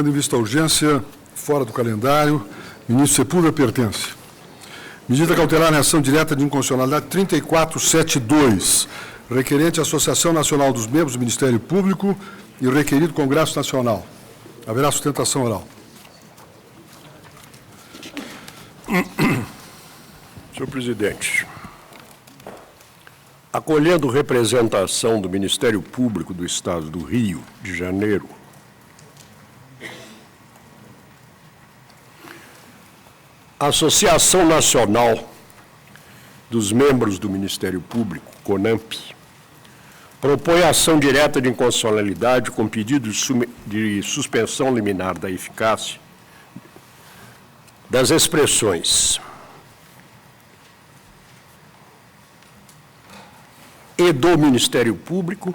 Tendo em vista a urgência, fora do calendário, ministro Sepúlveda pertence. Medida cautelar em ação direta de inconstitucionalidade 3472, requerente à Associação Nacional dos Membros do Ministério Público e o requerido Congresso Nacional. Haverá sustentação oral. Senhor presidente, acolhendo representação do Ministério Público do Estado do Rio de Janeiro, a Associação Nacional dos Membros do Ministério Público, CONAMP, propõe ação direta de inconstitucionalidade com pedido de suspensão liminar da eficácia das expressões e do Ministério Público,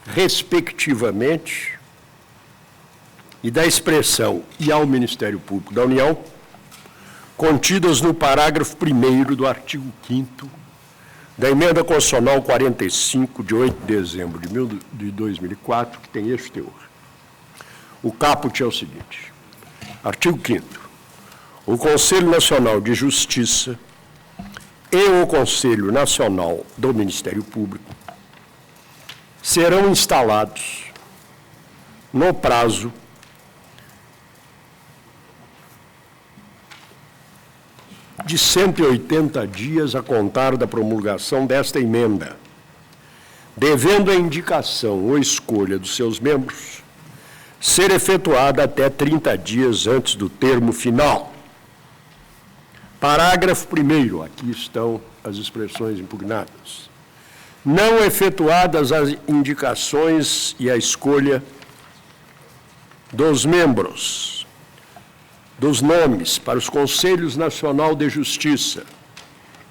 respectivamente, e da expressão e ao Ministério Público da União, contidas no parágrafo 1º do artigo 5º da Emenda Constitucional 45, de 8 de dezembro de 2004, que tem este teor. O caput é o seguinte: artigo 5º. O Conselho Nacional de Justiça e o Conselho Nacional do Ministério Público serão instalados no prazo de 180 dias a contar da promulgação desta emenda, devendo a indicação ou escolha dos seus membros ser efetuada até 30 dias antes do termo final. Parágrafo 1º, aqui estão as expressões impugnadas. Não efetuadas as indicações e a escolha dos membros, dos nomes para os Conselhos Nacional de Justiça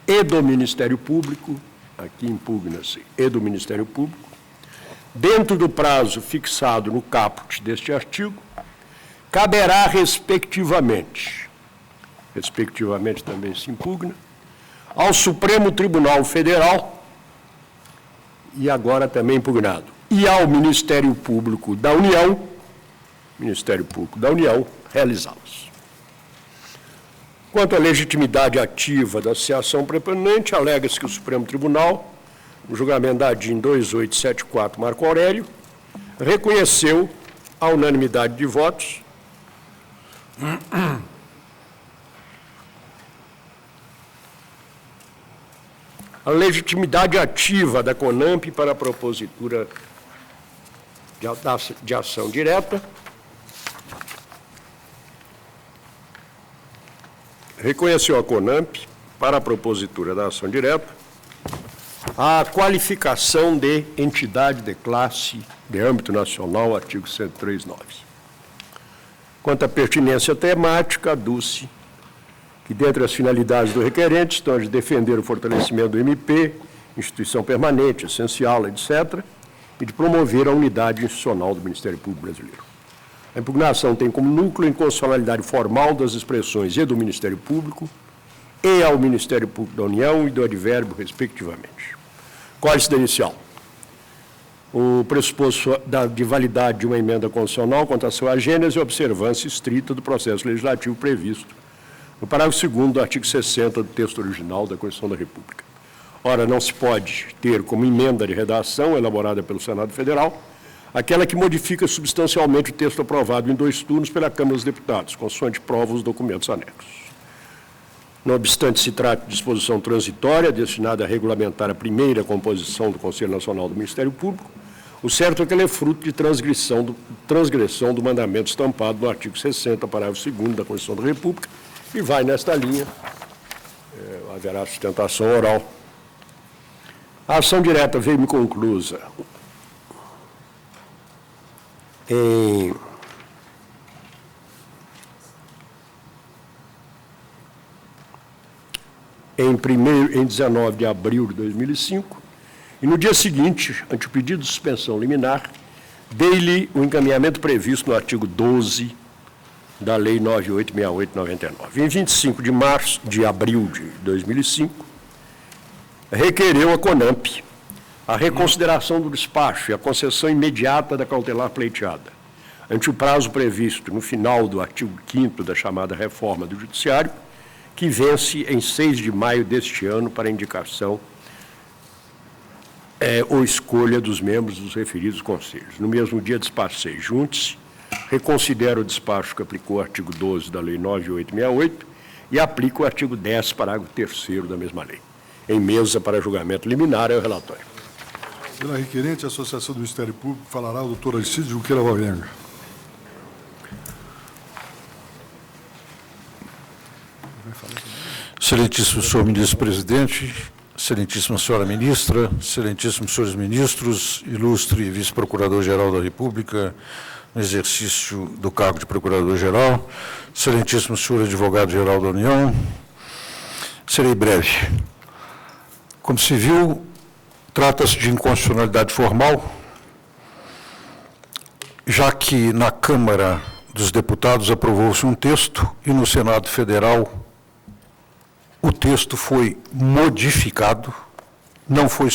e do Ministério Público, aqui impugna-se, e do Ministério Público, dentro do prazo fixado no caput deste artigo, caberá respectivamente também se impugna, ao Supremo Tribunal Federal, e agora também impugnado, e ao Ministério Público da União, realizá-los. Quanto à legitimidade ativa da associação preponderante, alega-se que o Supremo Tribunal, no julgamento da DIN 2874 Marco Aurélio, reconheceu a unanimidade de votos a legitimidade ativa da CONAMP para a propositura de ação direta, reconheceu a CONAMP para a propositura da ação direta a qualificação de entidade de classe de âmbito nacional, artigo 103.9. Quanto à pertinência temática, aduz-se que, dentre as finalidades do requerente, estão de defender o fortalecimento do MP, instituição permanente, essencial, etc., e de promover a unidade institucional do Ministério Público Brasileiro. A impugnação tem como núcleo a inconstitucionalidade formal das expressões e do Ministério Público e ao Ministério Público da União e do advérbio, respectivamente. Códice da inicial. O pressuposto de validade de uma emenda constitucional quanto à sua gênese e observância estrita do processo legislativo previsto no parágrafo 2º do artigo 60 do texto original da Constituição da República. Ora, não se pode ter como emenda de redação elaborada pelo Senado Federal aquela que modifica substancialmente o texto aprovado em 2 turnos pela Câmara dos Deputados, consoante prova os documentos anexos. Não obstante se trate de disposição transitória destinada a regulamentar a primeira composição do Conselho Nacional do Ministério Público, o certo é que ela é fruto de transgressão do mandamento estampado no artigo 60, parágrafo 2º da Constituição da República, e vai nesta linha, haverá sustentação oral. A ação direta veio-me conclusa em 19 de abril de 2005, e no dia seguinte, ante o pedido de suspensão liminar, dei-lhe o encaminhamento previsto no artigo 12 da Lei 9868/99. Em 25 de abril de 2005, requereu a CONAMP a reconsideração do despacho e a concessão imediata da cautelar pleiteada, ante o prazo previsto no final do artigo 5º da chamada reforma do Judiciário, que vence em 6 de maio deste ano para indicação ou escolha dos membros dos referidos conselhos. No mesmo dia, despachei. Junte-se, reconsidero o despacho que aplicou o artigo 12 da Lei 9.868 e aplica o artigo 10, parágrafo 3º da mesma lei. Em mesa para julgamento liminar é o relatório. Pela requerente, a Associação do Ministério Público, falará o doutor Aristides Junqueira Valvenga. Excelentíssimo senhor ministro-presidente, excelentíssima senhora ministra, excelentíssimos senhores ministros, ilustre vice-procurador-geral da República, no exercício do cargo de procurador-geral, excelentíssimo senhor advogado-geral da União, serei breve. Como se viu, trata-se de inconstitucionalidade formal, já que na Câmara dos Deputados aprovou-se um texto e no Senado Federal o texto foi modificado, não foi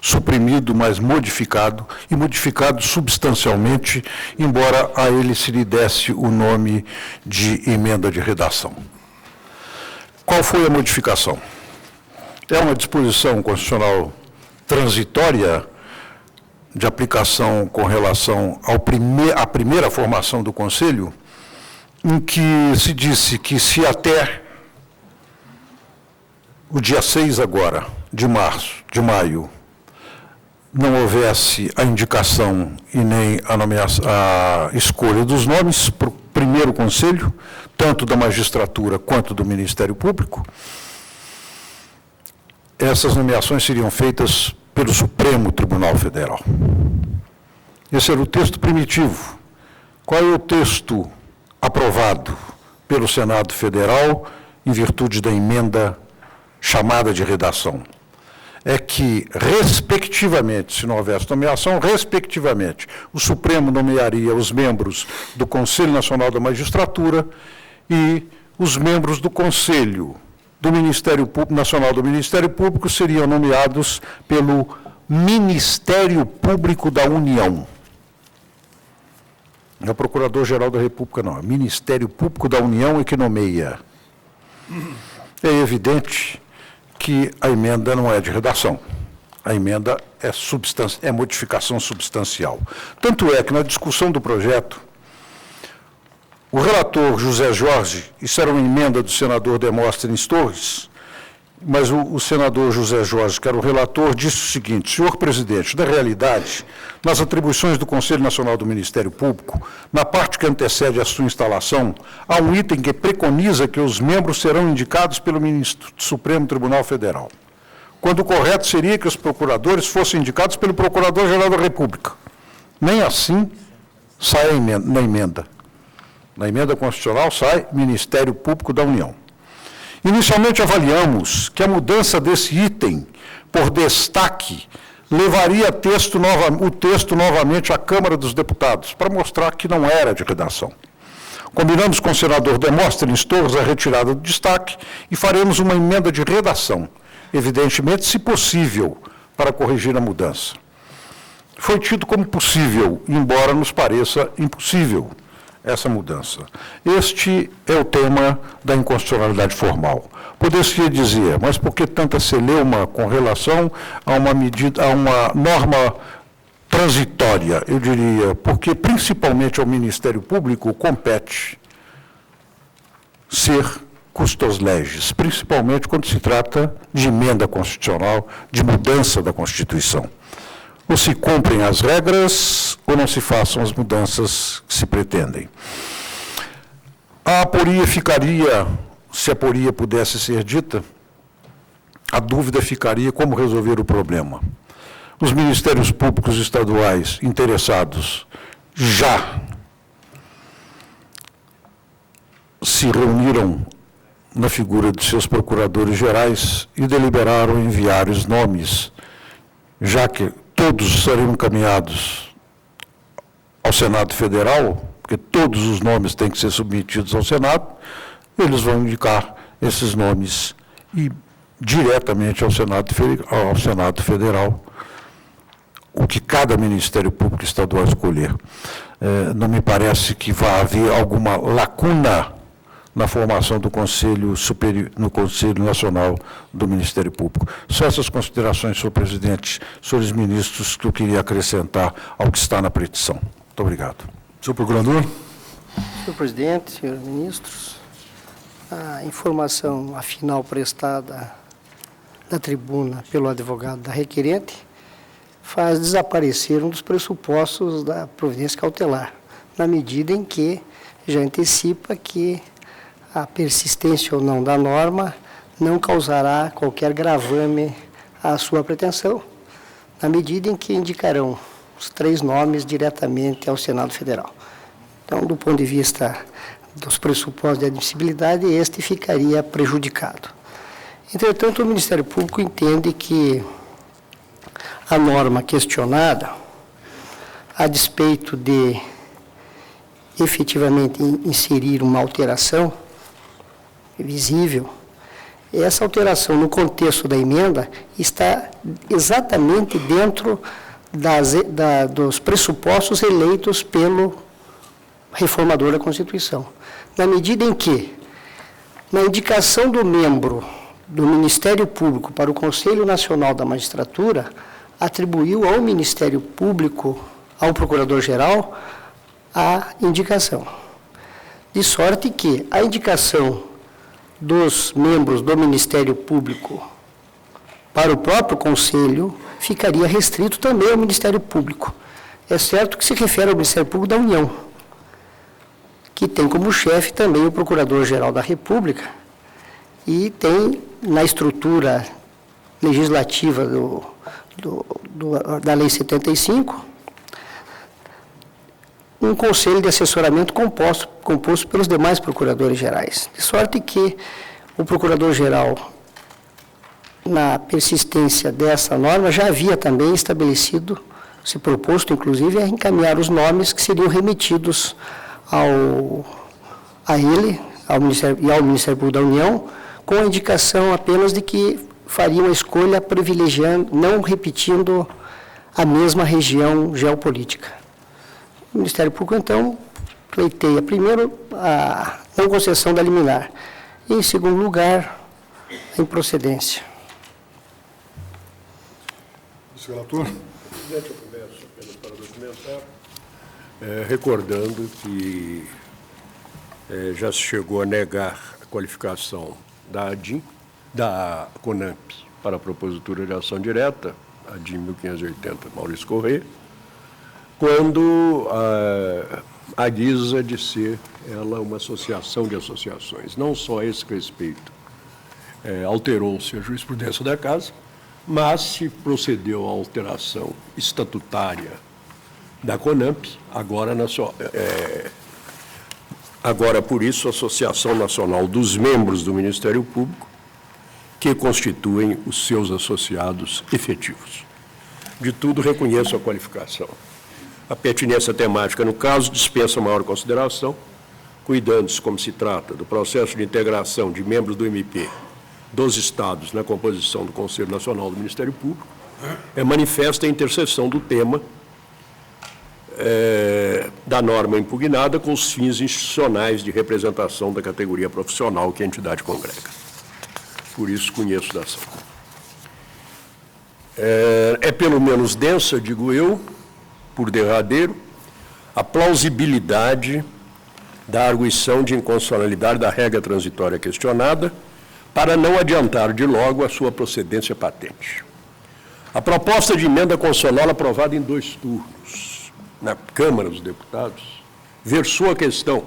suprimido, mas modificado, e modificado substancialmente, embora a ele se lhe desse o nome de emenda de redação. Qual foi a modificação? É uma disposição constitucional transitória de aplicação com relação à primeira formação do Conselho, em que se disse que se até o dia 6 agora, de maio, não houvesse a indicação e nem a escolha dos nomes para o primeiro conselho, tanto da magistratura quanto do Ministério Público, essas nomeações seriam feitas pelo Supremo Tribunal Federal. Esse era o texto primitivo. Qual é o texto aprovado pelo Senado Federal em virtude da emenda chamada de redação? É que, respectivamente, se não houvesse nomeação, respectivamente, o Supremo nomearia os membros do Conselho Nacional da Magistratura e os membros do Conselho do Ministério Público, Nacional do Ministério Público seriam nomeados pelo Ministério Público da União. Não é Procurador-Geral da República, não. É Ministério Público da União é que nomeia. É evidente que a emenda não é de redação. A emenda é modificação substancial. Tanto é que, na discussão do projeto, o relator José Jorge, isso era uma emenda do senador Demóstenes Torres, mas o senador José Jorge, que era o relator, disse o seguinte: senhor presidente, na realidade, nas atribuições do Conselho Nacional do Ministério Público, na parte que antecede a sua instalação, há um item que preconiza que os membros serão indicados pelo ministro do Supremo Tribunal Federal, quando o correto seria que os procuradores fossem indicados pelo Procurador-Geral da República. Nem assim sai na emenda. Na emenda constitucional sai Ministério Público da União. Inicialmente avaliamos que a mudança desse item por destaque levaria o texto novamente à Câmara dos Deputados, para mostrar que não era de redação. Combinamos com o senador Demóstenes Torres a retirada do destaque e faremos uma emenda de redação, evidentemente, se possível, para corrigir a mudança. Foi tido como possível, embora nos pareça impossível essa mudança. Este é o tema da inconstitucionalidade formal. Poderia dizer, mas por que tanta celeuma com relação a uma norma transitória? Eu diria, porque principalmente ao Ministério Público compete ser custos legis, principalmente quando se trata de emenda constitucional, de mudança da Constituição. Ou se cumprem as regras, ou não se façam as mudanças que se pretendem. A aporia ficaria, se a aporia pudesse ser dita, a dúvida ficaria como resolver o problema. Os ministérios públicos estaduais interessados já se reuniram na figura de seus procuradores gerais e deliberaram enviar os nomes, já que todos serão encaminhados ao Senado Federal, porque todos os nomes têm que ser submetidos ao Senado, eles vão indicar esses nomes e diretamente ao Senado Federal, o que cada Ministério Público Estadual escolher. não me parece que vá haver alguma lacuna na formação do Conselho Superior, no Conselho Nacional do Ministério Público. Só essas considerações, senhor presidente, senhores ministros, que eu queria acrescentar ao que está na petição. Muito obrigado. Senhor procurador. Senhor presidente, senhores ministros, a informação afinal prestada da tribuna pelo advogado da requerente faz desaparecer um dos pressupostos da providência cautelar, na medida em que já antecipa que a persistência ou não da norma não causará qualquer gravame à sua pretensão, na medida em que indicarão os 3 nomes diretamente ao Senado Federal. Então, do ponto de vista dos pressupostos de admissibilidade, este ficaria prejudicado. Entretanto, o Ministério Público entende que a norma questionada, a despeito de efetivamente inserir uma alteração visível, essa alteração no contexto da emenda está exatamente dentro dos pressupostos eleitos pelo reformador da Constituição, na medida em que, na indicação do membro do Ministério Público para o Conselho Nacional da Magistratura, atribuiu ao Ministério Público, ao Procurador-Geral, a indicação. De sorte que a indicação dos membros do Ministério Público para o próprio Conselho ficaria restrito também ao Ministério Público. É certo que se refere ao Ministério Público da União, que tem como chefe também o Procurador-Geral da República e tem na estrutura legislativa da Lei 75 um conselho de assessoramento composto pelos demais procuradores gerais. De sorte que o Procurador-Geral, na persistência dessa norma, já havia também estabelecido, se proposto, inclusive, a encaminhar os nomes que seriam remetidos a ele, ao Ministério Público da União, com a indicação apenas de que fariam a escolha privilegiando, não repetindo a mesma região geopolítica. O Ministério Público, então, pleiteia, primeiro, a não concessão da liminar, e, em segundo lugar, a improcedência. Senhor relator. Presidente, eu começo apenas para documentar, recordando que já se chegou a negar a qualificação da ADIM, da CONAMP, para a propositura de ação direta, ADIM 1580, Maurício Corrêa, quando a guisa de ser ela uma associação de associações. Não só a esse respeito alterou-se a jurisprudência da Casa, mas se procedeu à alteração estatutária da CONAMP, agora, por isso, a Associação Nacional dos Membros do Ministério Público, que constituem os seus associados efetivos. De tudo, reconheço a qualificação. A pertinência temática, no caso, dispensa maior consideração, cuidando-se, como se trata, do processo de integração de membros do MP dos Estados na composição do Conselho Nacional do Ministério Público, manifesta a interseção do tema da norma impugnada com os fins institucionais de representação da categoria profissional que a entidade congrega. Por isso, conheço da ação. É pelo menos densa, digo eu, por derradeiro, a plausibilidade da arguição de inconstitucionalidade da regra transitória questionada, para não adiantar de logo a sua procedência patente. A proposta de emenda constitucional aprovada em 2 turnos na Câmara dos Deputados versou a questão,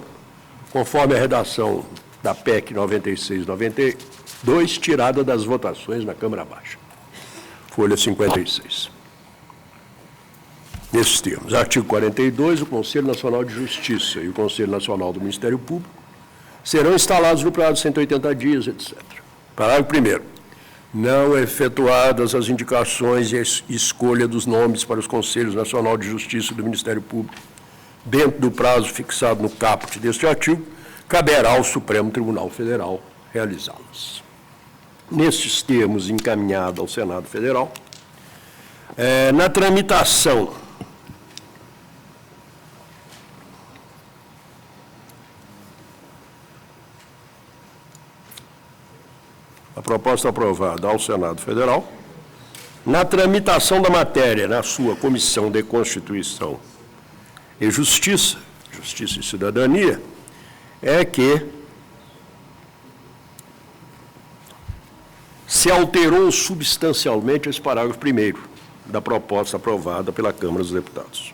conforme a redação da PEC 96/92, tirada das votações na Câmara Baixa. Folha 56. Nesses termos, artigo 42, o Conselho Nacional de Justiça e o Conselho Nacional do Ministério Público serão instalados no prazo de 180 dias, etc. Parágrafo 1º. Não efetuadas as indicações e escolha dos nomes para os Conselhos Nacional de Justiça e do Ministério Público, dentro do prazo fixado no caput deste artigo, caberá ao Supremo Tribunal Federal realizá-las. Nestes termos, encaminhado ao Senado Federal, na tramitação a proposta aprovada ao Senado Federal, na tramitação da matéria na sua Comissão de Constituição e Justiça e Cidadania, é que se alterou substancialmente esse parágrafo 1º da proposta aprovada pela Câmara dos Deputados.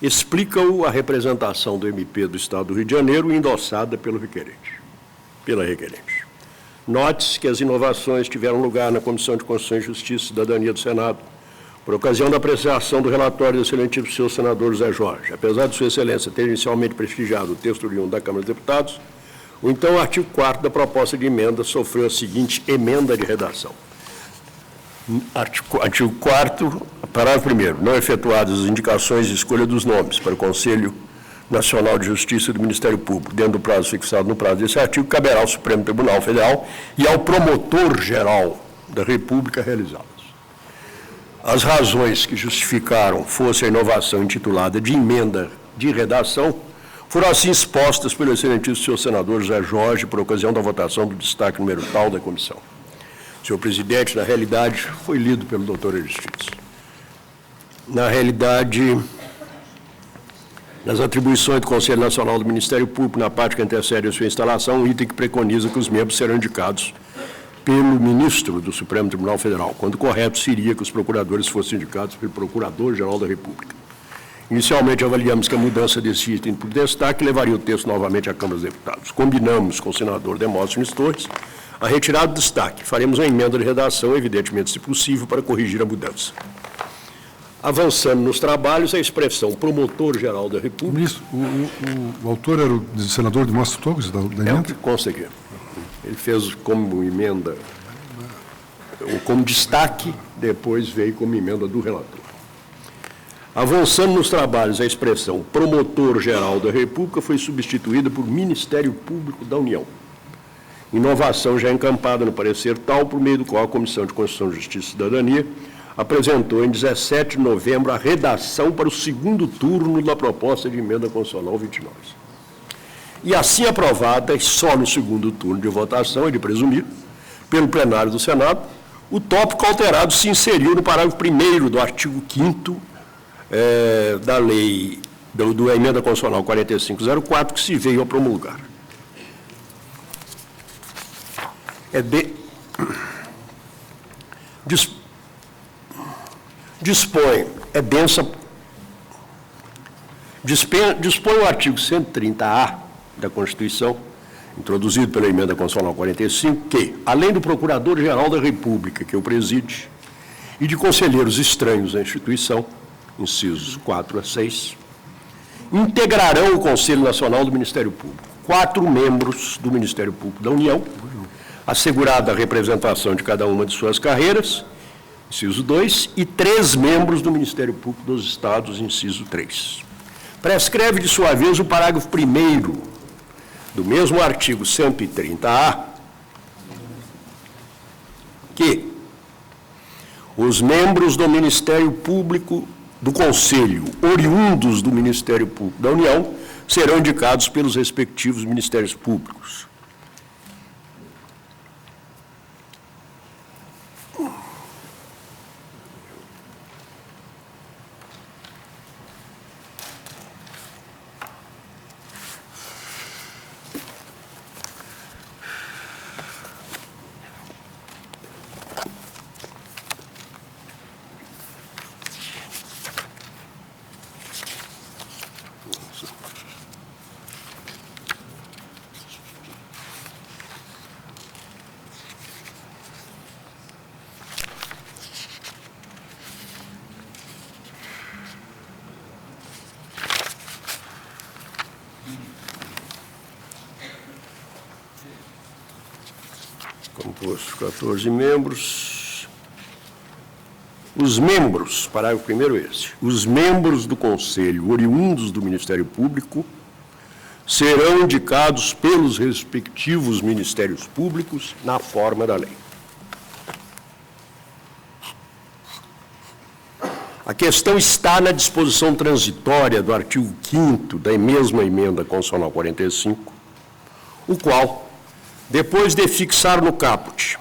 Explica-o a representação do MP do Estado do Rio de Janeiro, endossada pela requerente. Note-se que as inovações tiveram lugar na Comissão de Constituição e Justiça e Cidadania do Senado, por ocasião da apreciação do relatório do excelentíssimo senhor senador José Jorge. Apesar de Sua Excelência ter inicialmente prestigiado o texto oriundo da Câmara dos Deputados, o então artigo 4º da proposta de emenda sofreu a seguinte emenda de redação. Artigo 4º, parágrafo 1º, não efetuadas as indicações de escolha dos nomes para o Conselho Nacional de Justiça e do Ministério Público, dentro do prazo fixado no prazo desse artigo, caberá ao Supremo Tribunal Federal e ao Promotor-Geral da República realizá-las. As razões que justificaram fosse a inovação intitulada de emenda de redação foram assim expostas pelo excelentíssimo senhor senador José Jorge por ocasião da votação do destaque número tal da comissão. Senhor presidente, na realidade, foi lido pelo doutor Aristides. Na realidade, nas atribuições do Conselho Nacional do Ministério Público, na parte que antecede a sua instalação, um item que preconiza que os membros serão indicados pelo ministro do Supremo Tribunal Federal, quando correto seria que os procuradores fossem indicados pelo Procurador-Geral da República. Inicialmente, avaliamos que a mudança desse item por destaque levaria o texto novamente à Câmara dos Deputados. Combinamos com o senador Demóstenes Torres a retirada do destaque. Faremos uma emenda de redação, evidentemente, se possível, para corrigir a mudança. Avançando nos trabalhos, a expressão promotor-geral da República... Ministro, o autor era o senador Demóstenes Torres, da É o emenda? que consta aqui. Ele fez como emenda, ou como destaque, depois veio como emenda do relator. Avançando nos trabalhos, a expressão promotor-geral da República foi substituída por Ministério Público da União. Inovação já encampada no parecer tal, por meio do qual a Comissão de Constituição, Justiça e Cidadania apresentou em 17 de novembro a redação para o segundo turno da proposta de emenda constitucional 29. E assim aprovada, só no segundo turno de votação, é de presumir, pelo plenário do Senado, o tópico alterado se inseriu no parágrafo 1º do artigo 5º da lei, da emenda constitucional 4504, que se veio a promulgar. Dispõe o artigo 130-A da Constituição, introduzido pela emenda constitucional 45, que, além do Procurador-Geral da República, que o preside, e de conselheiros estranhos à instituição, incisos 4 a 6, integrarão o Conselho Nacional do Ministério Público 4 membros do Ministério Público da União, assegurada a representação de cada uma de suas carreiras, inciso 2, e 3 membros do Ministério Público dos Estados, inciso 3. Prescreve, de sua vez, o parágrafo 1º do mesmo artigo 130-A, que os membros do Ministério Público do Conselho, oriundos do Ministério Público da União, serão indicados pelos respectivos Ministérios Públicos. Composto 14 membros. Os membros, parágrafo 1º esse, os membros do Conselho oriundos do Ministério Público serão indicados pelos respectivos Ministérios Públicos na forma da lei. A questão está na disposição transitória do artigo 5º da mesma emenda constitucional 45, o qual depois de fixar no caput,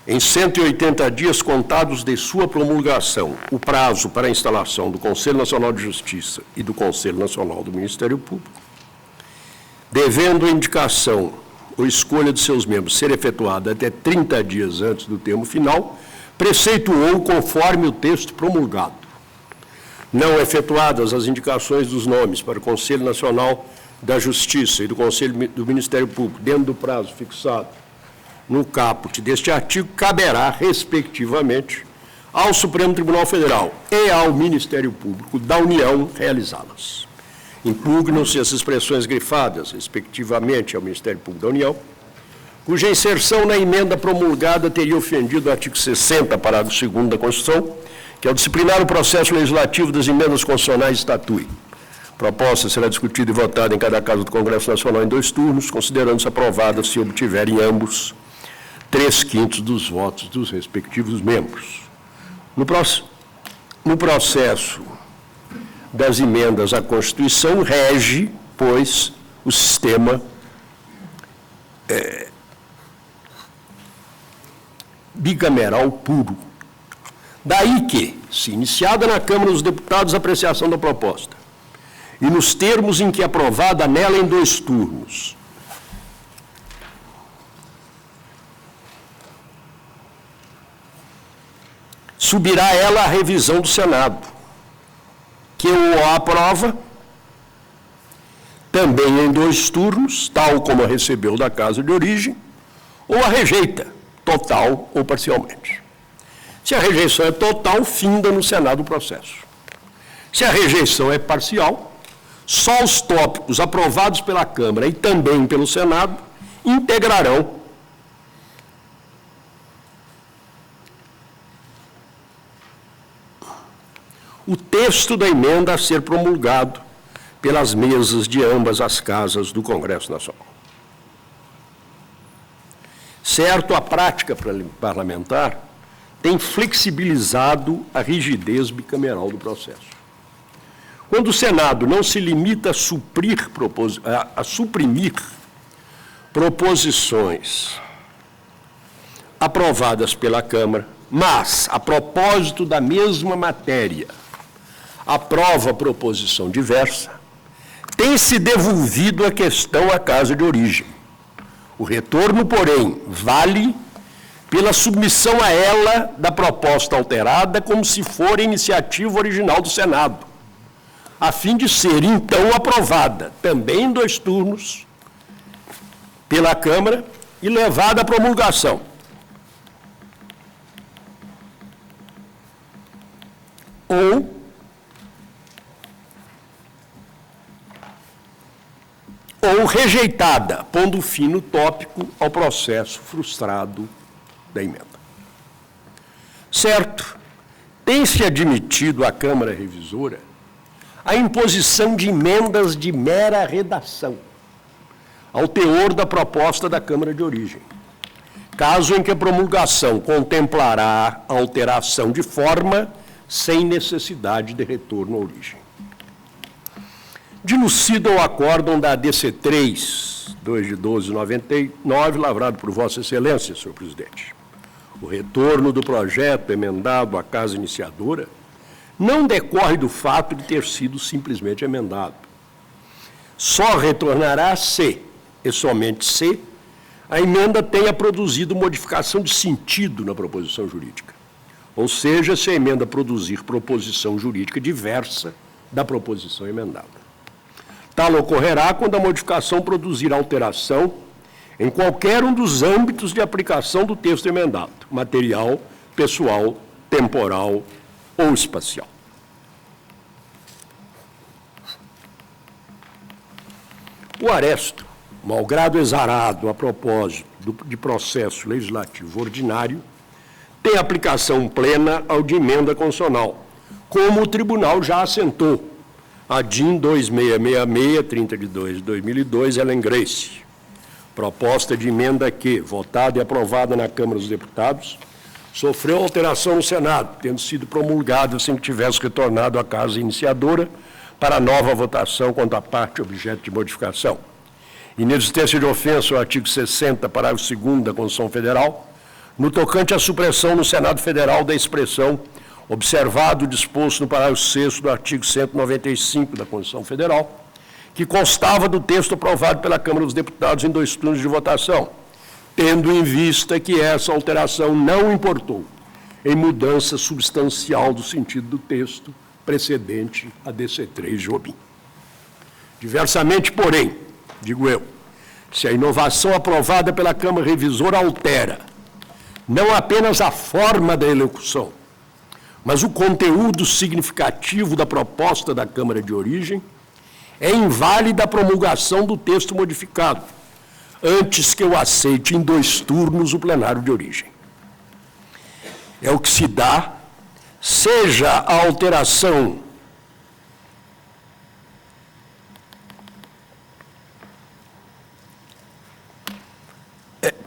em 180 dias contados de sua promulgação, o prazo para a instalação do Conselho Nacional de Justiça e do Conselho Nacional do Ministério Público, devendo a indicação ou escolha de seus membros ser efetuada até 30 dias antes do termo final, preceituou conforme o texto promulgado. Não efetuadas as indicações dos nomes para o Conselho Nacional da Justiça e do Conselho do Ministério Público, dentro do prazo fixado no caput deste artigo, caberá, respectivamente, ao Supremo Tribunal Federal e ao Ministério Público da União realizá-las. Impugnam-se as expressões grifadas, respectivamente, ao Ministério Público da União, cuja inserção na emenda promulgada teria ofendido o artigo 60, parágrafo 2º da Constituição, que ao disciplinar o processo legislativo das emendas constitucionais estatui. A proposta será discutida e votada em cada caso do Congresso Nacional em 2 turnos, considerando-se aprovada se obtiverem ambos 3/5 dos votos dos respectivos membros. No processo das emendas à Constituição, rege, pois, o sistema bicameral puro. Daí que, se iniciada na Câmara dos Deputados a apreciação da proposta, e nos termos em que aprovada nela em 2 turnos, subirá ela à revisão do Senado, que o aprova também em 2 turnos, tal como a recebeu da Casa de Origem, ou a rejeita, total ou parcialmente. Se a rejeição é total, finda no Senado o processo. Se a rejeição é parcial, só os tópicos aprovados pela Câmara e também pelo Senado integrarão o texto da emenda a ser promulgado pelas mesas de ambas as casas do Congresso Nacional. Certo, a prática parlamentar tem flexibilizado a rigidez bicameral do processo. Quando o Senado não se limita a suprimir proposições aprovadas pela Câmara, mas, a propósito da mesma matéria, aprova proposição diversa, tem-se devolvido a questão à Casa de Origem. O retorno, porém, vale pela submissão a ela da proposta alterada como se for iniciativa original do Senado, a fim de ser, então, aprovada, também em 2 turnos, pela Câmara e levada à promulgação. Ou rejeitada, pondo fim no tópico ao processo frustrado da emenda. Certo, tem-se admitido à Câmara Revisora a imposição de emendas de mera redação ao teor da proposta da Câmara de Origem, caso em que a promulgação contemplará a alteração de forma sem necessidade de retorno à origem. Dilucido ao acórdão da ADC 3, 2 de 12/99, lavrado por Vossa Excelência, senhor presidente. O retorno do projeto emendado à Casa Iniciadora não decorre do fato de ter sido simplesmente emendado. Só retornará se, e somente se, a emenda tenha produzido modificação de sentido na proposição jurídica. Ou seja, se a emenda produzir proposição jurídica diversa da proposição emendada. Tal ocorrerá quando a modificação produzir alteração em qualquer um dos âmbitos de aplicação do texto emendado, material, pessoal, temporal ou espacial. O aresto, malgrado exarado a propósito de processo legislativo ordinário, tem aplicação plena ao de emenda constitucional, como o Tribunal já assentou, a DIN 2666, 30 de 2 de 2002, Ellen Grace. Proposta de emenda que, votada e aprovada na Câmara dos Deputados, sofreu alteração no Senado, tendo sido promulgada sem que tivesse retornado à Casa Iniciadora para nova votação quanto à parte objeto de modificação. inexistência de ofensa ao artigo 60, parágrafo 2º da Constituição Federal, no tocante à supressão no Senado Federal da expressão observado o disposto no parágrafo 6º do artigo 195 da Constituição Federal, que constava do texto aprovado pela Câmara dos Deputados em 2 turnos de votação, tendo em vista que essa alteração não importou em mudança substancial do sentido do texto precedente a DC3 Jobim. Diversamente, porém, digo eu, se a inovação aprovada pela Câmara Revisora altera não apenas a forma da elocução, mas o conteúdo significativo da proposta da Câmara de origem, é inválida a promulgação do texto modificado, antes que eu aceite em 2 turnos o plenário de origem. É o que se dá, seja a alteração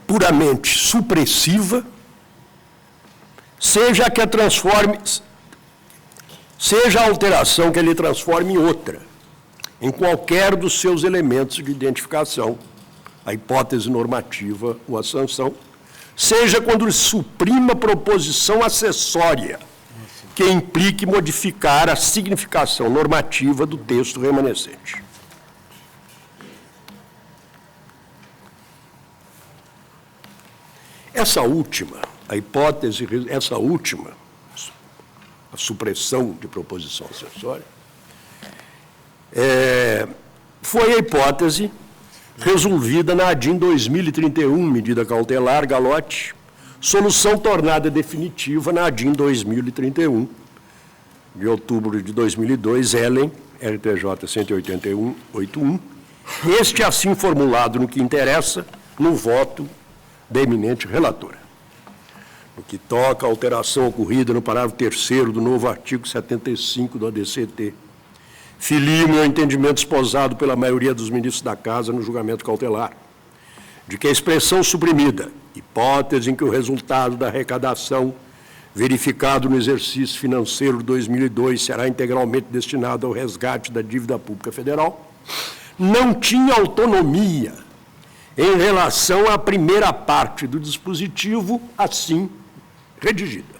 puramente supressiva, seja a alteração que ele transforme em outra, em qualquer dos seus elementos de identificação, a hipótese normativa ou a sanção, seja quando suprima proposição acessória que implique modificar a significação normativa do texto remanescente. Essa última, a supressão de proposição acessória, foi a hipótese resolvida na ADIM 2031, medida cautelar, Galotti, solução tornada definitiva na ADIM 2031, de outubro de 2002, Ellen, RTJ 181, este assim formulado no que interessa, no voto da eminente relatora. No que toca à alteração ocorrida no parágrafo 3º do novo artigo 75 do ADCT, filio-me ao entendimento esposado pela maioria dos ministros da Casa no julgamento cautelar, de que a expressão suprimida, hipótese em que o resultado da arrecadação verificado no exercício financeiro de 2002 será integralmente destinado ao resgate da dívida pública federal, não tinha autonomia em relação à primeira parte do dispositivo, assim redigida.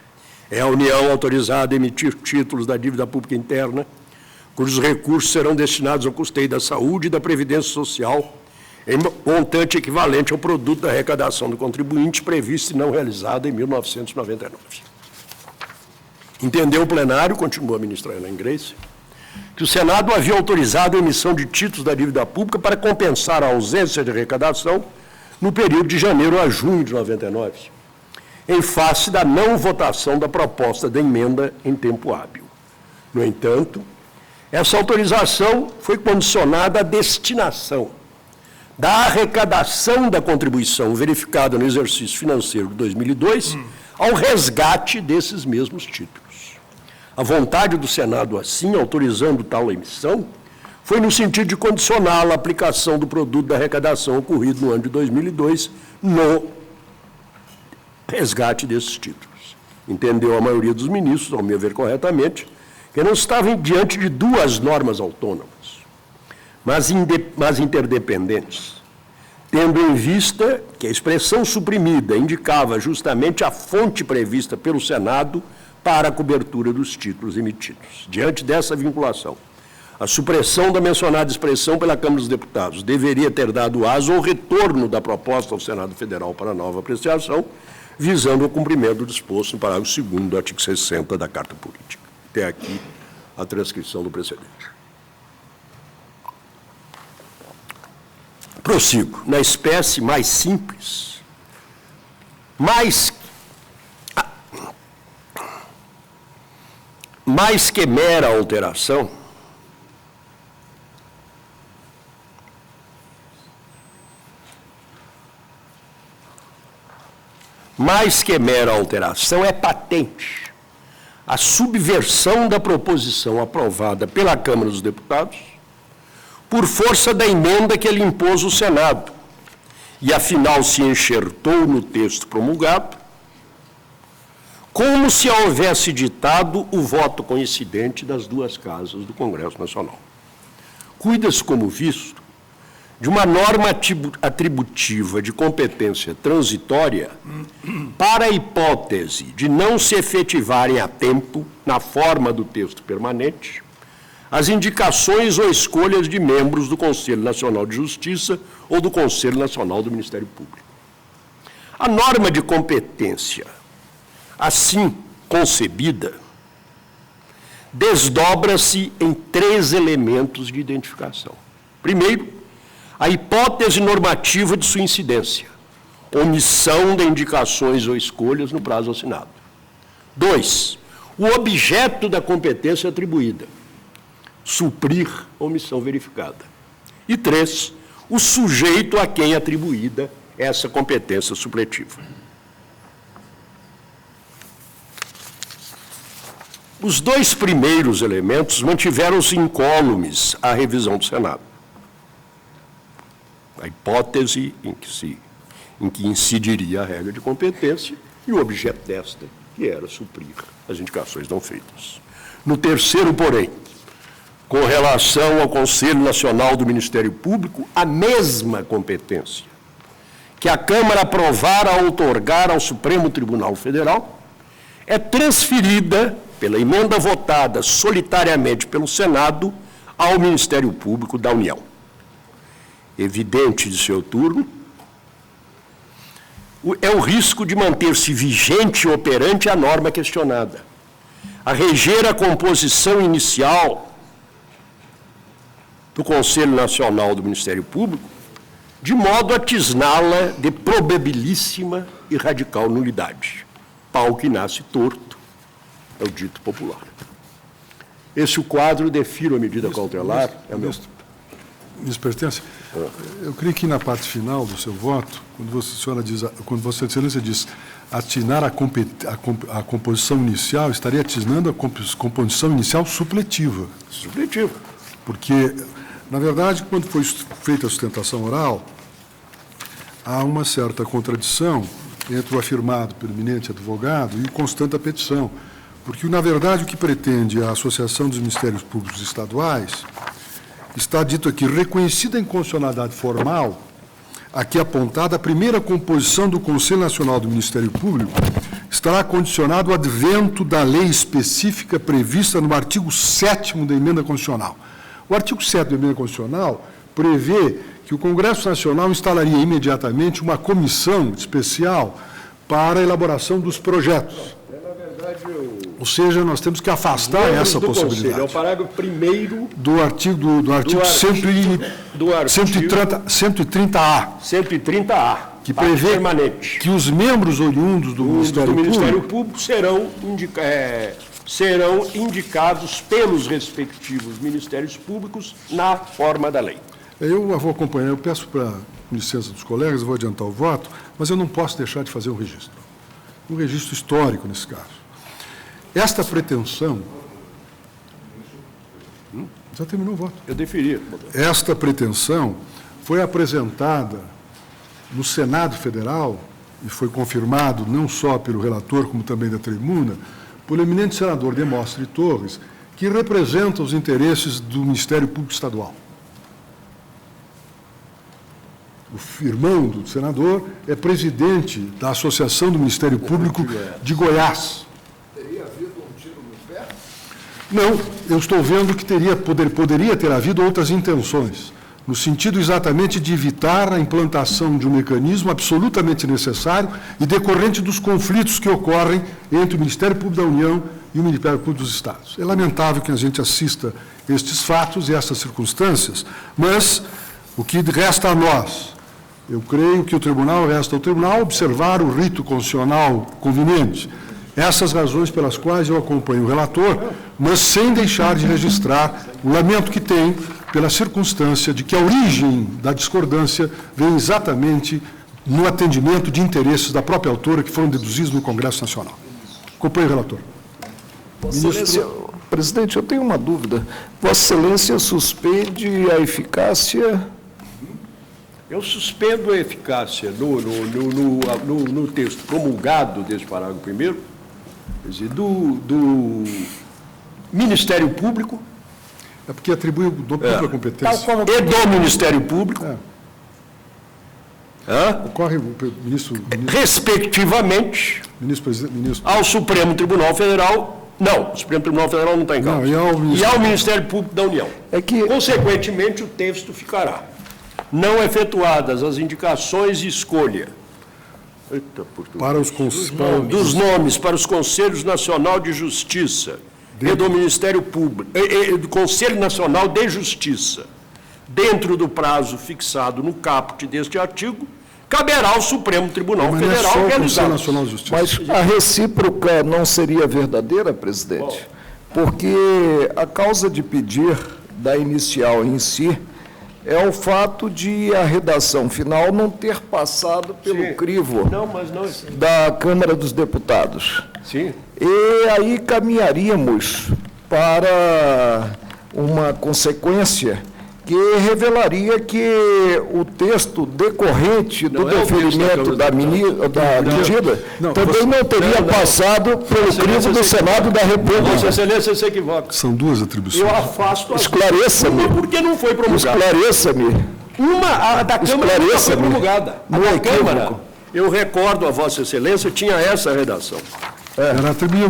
É a União autorizada a emitir títulos da dívida pública interna, cujos recursos serão destinados ao custeio da saúde e da previdência social, em montante equivalente ao produto da arrecadação do contribuinte previsto e não realizado em 1999. Entendeu o plenário, continua a ministra Ellen Grace, que o Senado havia autorizado a emissão de títulos da dívida pública para compensar a ausência de arrecadação no período de janeiro a junho de 99, em face da não votação da proposta da emenda em tempo hábil. No entanto, essa autorização foi condicionada à destinação da arrecadação da contribuição verificada no exercício financeiro de 2002 ao resgate desses mesmos títulos. A vontade do Senado, assim, autorizando tal emissão, foi no sentido de condicionar a aplicação do produto da arrecadação ocorrido no ano de 2002 no resgate desses títulos. Entendeu a maioria dos ministros, ao meu ver corretamente, que não estavam diante de 2 normas autônomas, mas interdependentes, tendo em vista que a expressão suprimida indicava justamente a fonte prevista pelo Senado para a cobertura dos títulos emitidos. Diante dessa vinculação, a supressão da mencionada expressão pela Câmara dos Deputados deveria ter dado aso ao retorno da proposta ao Senado Federal para nova apreciação, visando o cumprimento do disposto no parágrafo 2º do artigo 60 da Carta Política. Até aqui a transcrição do precedente. Prossigo. Na espécie mais simples, mais que mera alteração, é patente a subversão da proposição aprovada pela Câmara dos Deputados por força da emenda que ele impôs ao Senado e, afinal, se enxertou no texto promulgado, como se houvesse ditado o voto coincidente das 2 casas do Congresso Nacional. Cuida-se, como visto, de uma norma atributiva de competência transitória para a hipótese de não se efetivarem a tempo, na forma do texto permanente, as indicações ou escolhas de membros do Conselho Nacional de Justiça ou do Conselho Nacional do Ministério Público. A norma de competência, assim concebida, desdobra-se em 3 elementos de identificação. Primeiro, a hipótese normativa de sua incidência, omissão de indicações ou escolhas no prazo assinado. 2, o objeto da competência atribuída, suprir omissão verificada. E 3, o sujeito a quem é atribuída essa competência supletiva. Os 2 primeiros elementos mantiveram-se incólumes à revisão do Senado. A hipótese em que incidiria a regra de competência e o objeto desta, que era suprir as indicações não feitas. No terceiro, porém, com relação ao Conselho Nacional do Ministério Público, a mesma competência que a Câmara aprovar a outorgar ao Supremo Tribunal Federal é transferida pela emenda votada solitariamente pelo Senado ao Ministério Público da União. Evidente de seu turno, é o risco de manter-se vigente e operante a norma questionada, a reger a composição inicial do Conselho Nacional do Ministério Público, de modo a tisná-la de probabilíssima e radical nulidade. Pau que nasce torto, é o dito popular. Esse o quadro, defiro a medida cautelar. Ministro Pertence, eu creio que na parte final do seu voto, quando Vossa Excelência diz atinar a composição inicial, estaria atinando a composição inicial supletiva. Supletiva. Porque, na verdade, quando foi feita a sustentação oral, há uma certa contradição entre o afirmado pelo eminente advogado e o constante da petição. Porque, na verdade, o que pretende a Associação dos Ministérios Públicos Estaduais está dito aqui, reconhecida a inconstitucionalidade formal, aqui apontada, a primeira composição do Conselho Nacional do Ministério Público estará condicionado ao advento da lei específica prevista no artigo 7º da Emenda Constitucional. O artigo 7º da Emenda Constitucional prevê que o Congresso Nacional instalaria imediatamente uma comissão especial para a elaboração dos projetos. Ou seja, nós temos que afastar essa possibilidade. Conselho, é o parágrafo 1º do artigo 130-A. 130-A. Que prevê que os membros oriundos do Ministério Público serão indicados pelos respectivos Ministérios Públicos na forma da lei. Eu vou acompanhar, eu peço para licença dos colegas, eu vou adiantar o voto, mas eu não posso deixar de fazer um registro histórico nesse caso. Esta pretensão... Já terminou o voto. Eu deferia. Esta pretensão foi apresentada no Senado Federal e foi confirmado não só pelo relator, como também da tribuna, pelo eminente senador Demóstenes Torres, que representa os interesses do Ministério Público Estadual. O irmão do senador é presidente da Associação do Ministério Público de Goiás. Teria havido um tiro no pé? Não, eu estou vendo que poderia ter havido outras intenções, no sentido exatamente de evitar a implantação de um mecanismo absolutamente necessário e decorrente dos conflitos que ocorrem entre o Ministério Público da União e o Ministério Público dos Estados. É lamentável que a gente assista estes fatos e estas circunstâncias, mas o que resta a nós, eu creio que resta ao tribunal observar o rito constitucional conveniente. Essas razões pelas quais eu acompanho o relator, mas sem deixar de registrar o lamento que tem pela circunstância de que a origem da discordância vem exatamente no atendimento de interesses da própria autora que foram deduzidos no Congresso Nacional. Acompanho o relator. Vossa Excelência, presidente, eu tenho uma dúvida. Vossa Excelência suspende a eficácia... Eu suspendo a eficácia no texto promulgado desse parágrafo 1º, quer dizer, do Ministério Público, É porque atribui dupla competência. Tal como e do Ministério Público, Ocorre, ministro respectivamente, ministro, ao Supremo Tribunal Federal. Não, o Supremo Tribunal Federal não está em causa. Não, e ao Ministério Público da União. É que- Consequentemente, o texto ficará: não efetuadas as indicações de escolha para os dos nomes para os Conselhos Nacional de Justiça e do Ministério Público, e do Conselho Nacional de Justiça, dentro do prazo fixado no caput deste artigo, caberá ao Supremo Tribunal Mas não é Federal só o Conselho realizar. Nacional de Justiça. Mas a recíproca não seria verdadeira, presidente? Porque a causa de pedir da inicial em si é o fato de a redação final não ter passado pelo Sim. crivo Não, mas não. da Câmara dos Deputados. Sim. E aí caminharíamos para uma consequência que revelaria que o texto decorrente do Não é o texto deferimento da da medida Não, também você- não teria passado pelo crivo do Senado da Vossa República. Excelência se equivoca. São duas atribuições. Eu afasto as Esclareça-me. Uma porque não foi promulgada. Esclareça-me. Uma, a da Câmara nunca foi Esclareça-me. promulgada. A No da equívoco. Câmara, eu recordo a Vossa Excelência, tinha essa redação. Era atribuir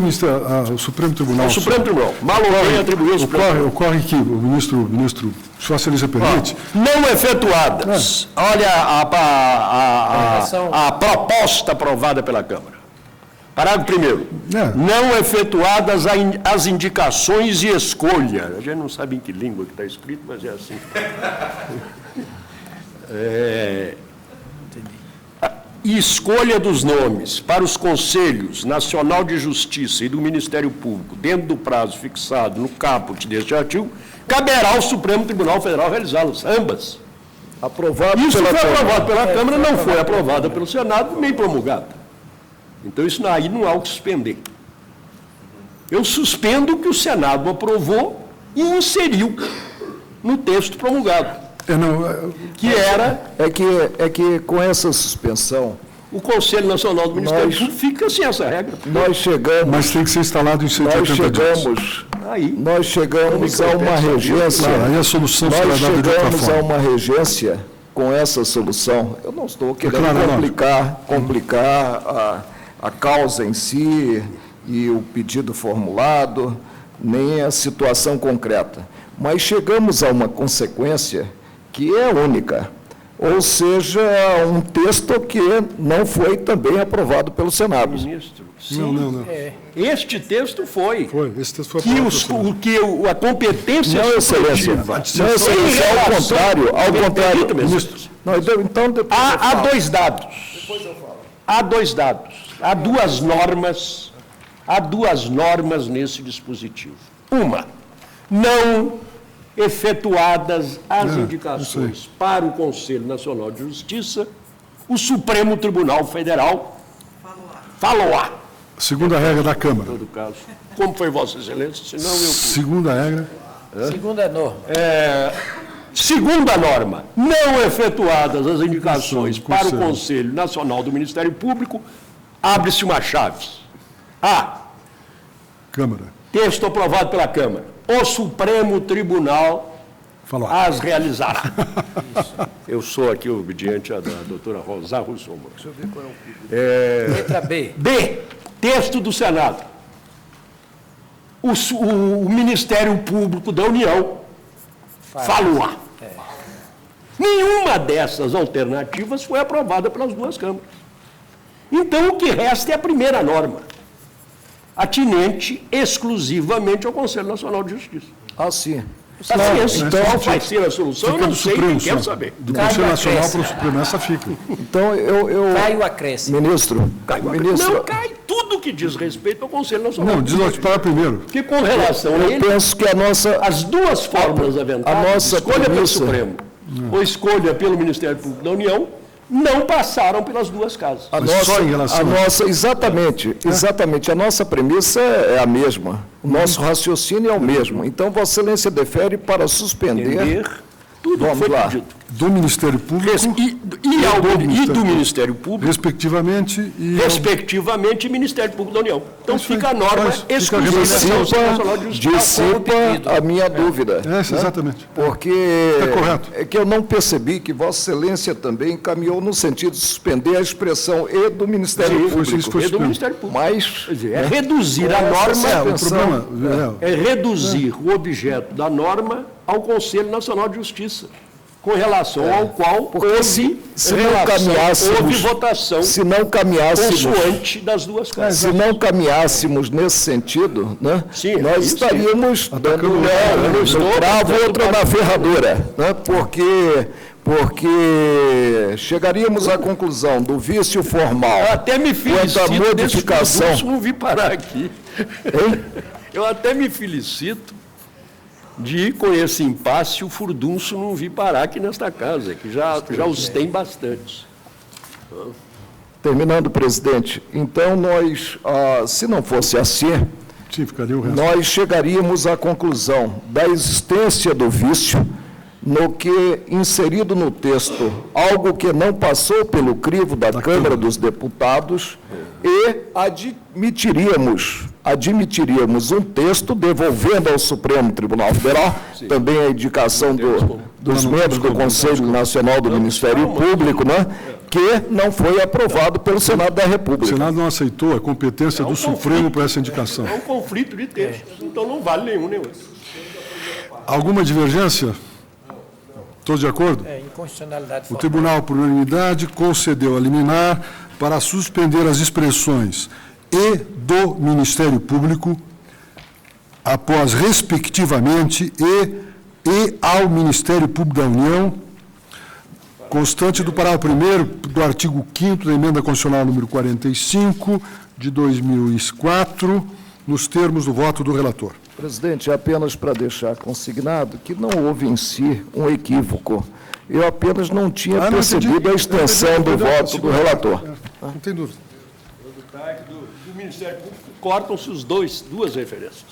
ao Supremo Tribunal. O Supremo Tribunal. Maloney atribuiu ao Supremo Tribunal. Ocorre que o ministro, se Vossa Excelência permite, Não efetuadas. Olha a proposta aprovada pela Câmara. Parágrafo 1º. Não efetuadas as indicações e escolha. A gente não sabe em que língua que está escrito, mas é assim. E escolha dos nomes para os Conselhos Nacional de Justiça e do Ministério Público, dentro do prazo fixado no caput deste artigo, caberá ao Supremo Tribunal Federal realizá-las, ambas. Aprovado Isso pela foi Câmara. aprovado pela Câmara, não foi aprovada pelo Senado, nem promulgada. Então, isso aí não há o que suspender. Eu suspendo o que o Senado aprovou e inseriu no texto promulgado, que era É que com essa suspensão, o Conselho Nacional do Ministério Nós- Público fica sem essa regra. nós chegamos, mas tem que ser instalado em 180 dias. Aí, nós chegamos a uma Claro, regência. aí a solução será Nós dada de outra chegamos a forma. uma regência com essa solução. Eu não estou querendo Claro, complicar a causa em si e o pedido formulado, nem a situação concreta. Mas chegamos a uma consequência que é única, ou seja, um texto que não foi também aprovado pelo Senado. ministro, sim, Não. este texto foi. Esse texto foi Que, aprovado. a competência Não, Excelência. suplesiva. Não, Excelência, ao contrário. Permita-me, Ministro. Não, então, depois eu Há falo. dois dados. Há dois dados. Há duas normas nesse dispositivo. Uma, não efetuadas as indicações para o Conselho Nacional de Justiça, o Supremo Tribunal Federal falou-a. Segunda regra da Câmara. Em todo caso. Como foi Vossa Excelência? Senão eu... Segunda regra. Segunda norma. Segunda norma, não efetuadas as indicações Conselho. para o Conselho Nacional do Ministério Público, abre-se uma chave. A. Câmara. Texto aprovado pela Câmara. O Supremo Tribunal Falou. as realizará. Eu sou aqui obediente à da doutora Rosa Russomano. Deixa eu ver qual é o Letra B. B. Texto do Senado. O Ministério Público da União falou-a. Nenhuma dessas alternativas foi aprovada pelas duas câmaras. Então, o que resta é a primeira norma, atinente exclusivamente ao Conselho Nacional de Justiça. Ah, sim. Paciência. então Qual vai ser a solução? Eu Fica não do sei, Supremo, nem quero só. saber. Do Cai Conselho o Nacional para acréscimo. o Supremo, essa fica. Então, eu Cai o acréscimo. ministro, Não cai tudo que diz respeito ao Conselho Nacional. Não, diz o para primeiro. Porque com relação a eu ele, penso que a nossa... as duas formas aventadas, a nossa escolha pelo premissa- Supremo ou escolha pelo Ministério Público da União, não passaram pelas duas casas. A Mas nossa, só em relação a a- nossa, exatamente, a nossa premissa é a mesma, o nosso raciocínio é o mesmo. Então, Vossa Excelência defere para suspender Entender Tudo Vamos foi lá. pedido. Do Ministério Público, E do Ministério Público, respectivamente, e respectivamente, e Ministério Público da União. Então Isso aí. fica a norma Fica a exclusiva do Conselho Nacional de Justiça. Dissipa a minha dúvida. exatamente. Porque correto. é que eu não percebi que Vossa Excelência também caminhou no sentido de suspender a expressão e do Ministério Sim, Público. isso foi E do suspenso. Ministério Público. Mas Quer dizer, é reduzir a Com essa norma, O problema é reduzir o objeto da norma ao Conselho Nacional de Justiça, com relação ao qual houve se não caminhássemos- houve votação se não caminhássemos, consoante das duas casas. se não caminhássemos nesse sentido, né, Sim, nós isso, estaríamos dando eu não estou no cravo, dando outra na ferradura, né, porque chegaríamos à conclusão do vício formal. Eu até me Quanto à felicito desse modificação- concurso não vi parar aqui. Hein? Eu até me felicito de, com esse impasse, o furdunço não vi parar aqui nesta casa, que já os tem bastantes. Terminando, presidente, então nós, se não fosse assim, sim, ficaria o resto. nós chegaríamos à conclusão da existência do vício, no que, inserido no texto, algo que não passou pelo crivo da Câmara dos Deputados, e admitiríamos um texto devolvendo ao Supremo Tribunal Federal, também a indicação dos membros do Conselho Nacional do Ministério Público, né, que não foi aprovado pelo Senado da O República. Senado não aceitou a competência do Supremo para essa indicação. É um conflito de textos, então não vale nenhum nem outro. Alguma divergência? Todos de acordo? Inconstitucionalidade O formal. Tribunal, por unanimidade, concedeu a liminar para suspender as expressões "e do Ministério Público" após, respectivamente, e ao Ministério Público da União, constante do parágrafo 1º do artigo 5º da Emenda Constitucional número 45, de 2004, nos termos do voto do relator. Presidente, apenas para deixar consignado que não houve em si um equívoco. Eu apenas não tinha não percebido entendi. a extensão do voto do relator. Não tem dúvida. Do Ministério Público cortam-se duas referências.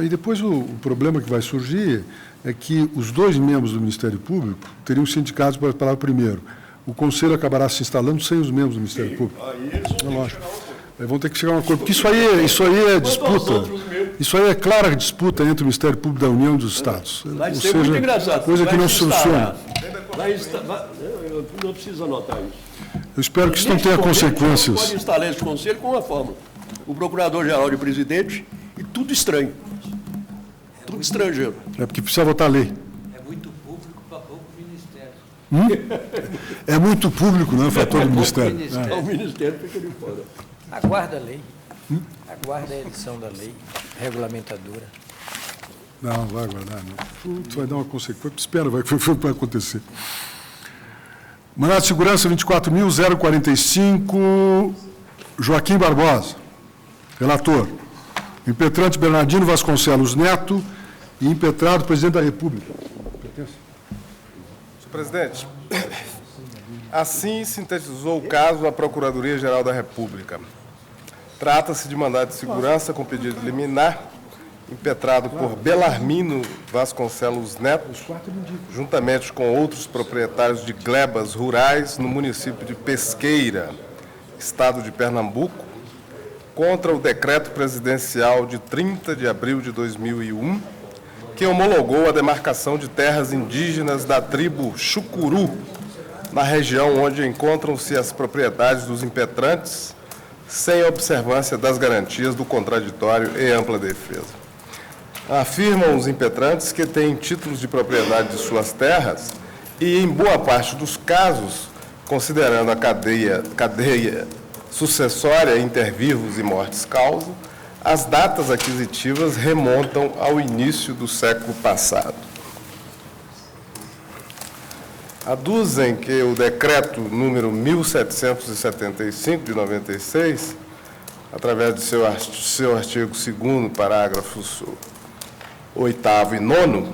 E depois o problema que vai surgir é que os dois membros do Ministério Público teriam sido indicados para o parágrafo 1º. O Conselho acabará se instalando sem os membros do Ministério Público. É lógico. Aí vão ter que chegar a um acordo, porque isso aí é disputa. Isso aí é clara disputa entre o Ministério Público da União e dos Estados. Vai Ou ser muito seja, engraçado. coisa que Vai não se soluciona. Eu não preciso anotar isso. Eu espero que isso não tenha Pode consequências. instalar esse conselho com uma fórmula. O procurador-geral de presidente e tudo estranho. Tudo estrangeiro. É porque precisa votar a lei. É muito público para pouco ministério. É muito público, não é, fator do Ministério. Então, o Ministério fica de fora. Aguarda a lei. Aguarda a edição da lei regulamentadora. Não vai aguardar, não. Isso vai dar uma consequência. Espera, vai acontecer. Mandato de segurança 24.045, Joaquim Barbosa. Relator. Impetrante Bernardino Vasconcelos Neto e impetrado Presidente da República. Senhor presidente, assim sintetizou o caso a Procuradoria-Geral da República. Trata-se de mandado de segurança com pedido de liminar, impetrado por Belarmino Vasconcelos Neto, juntamente com outros proprietários de glebas rurais no município de Pesqueira, estado de Pernambuco, contra o decreto presidencial de 30 de abril de 2001, que homologou a demarcação de terras indígenas da tribo Chucuru, na região onde encontram-se as propriedades dos impetrantes, sem observância das garantias do contraditório e ampla defesa. Afirmam os impetrantes que têm títulos de propriedade de suas terras e, em boa parte dos casos, considerando a cadeia sucessória inter vivos e mortis causa, as datas aquisitivas remontam ao início do século passado. Aduzem que o decreto número 1775 de 96, através de seu artigo 2º, parágrafos 8º e 9º,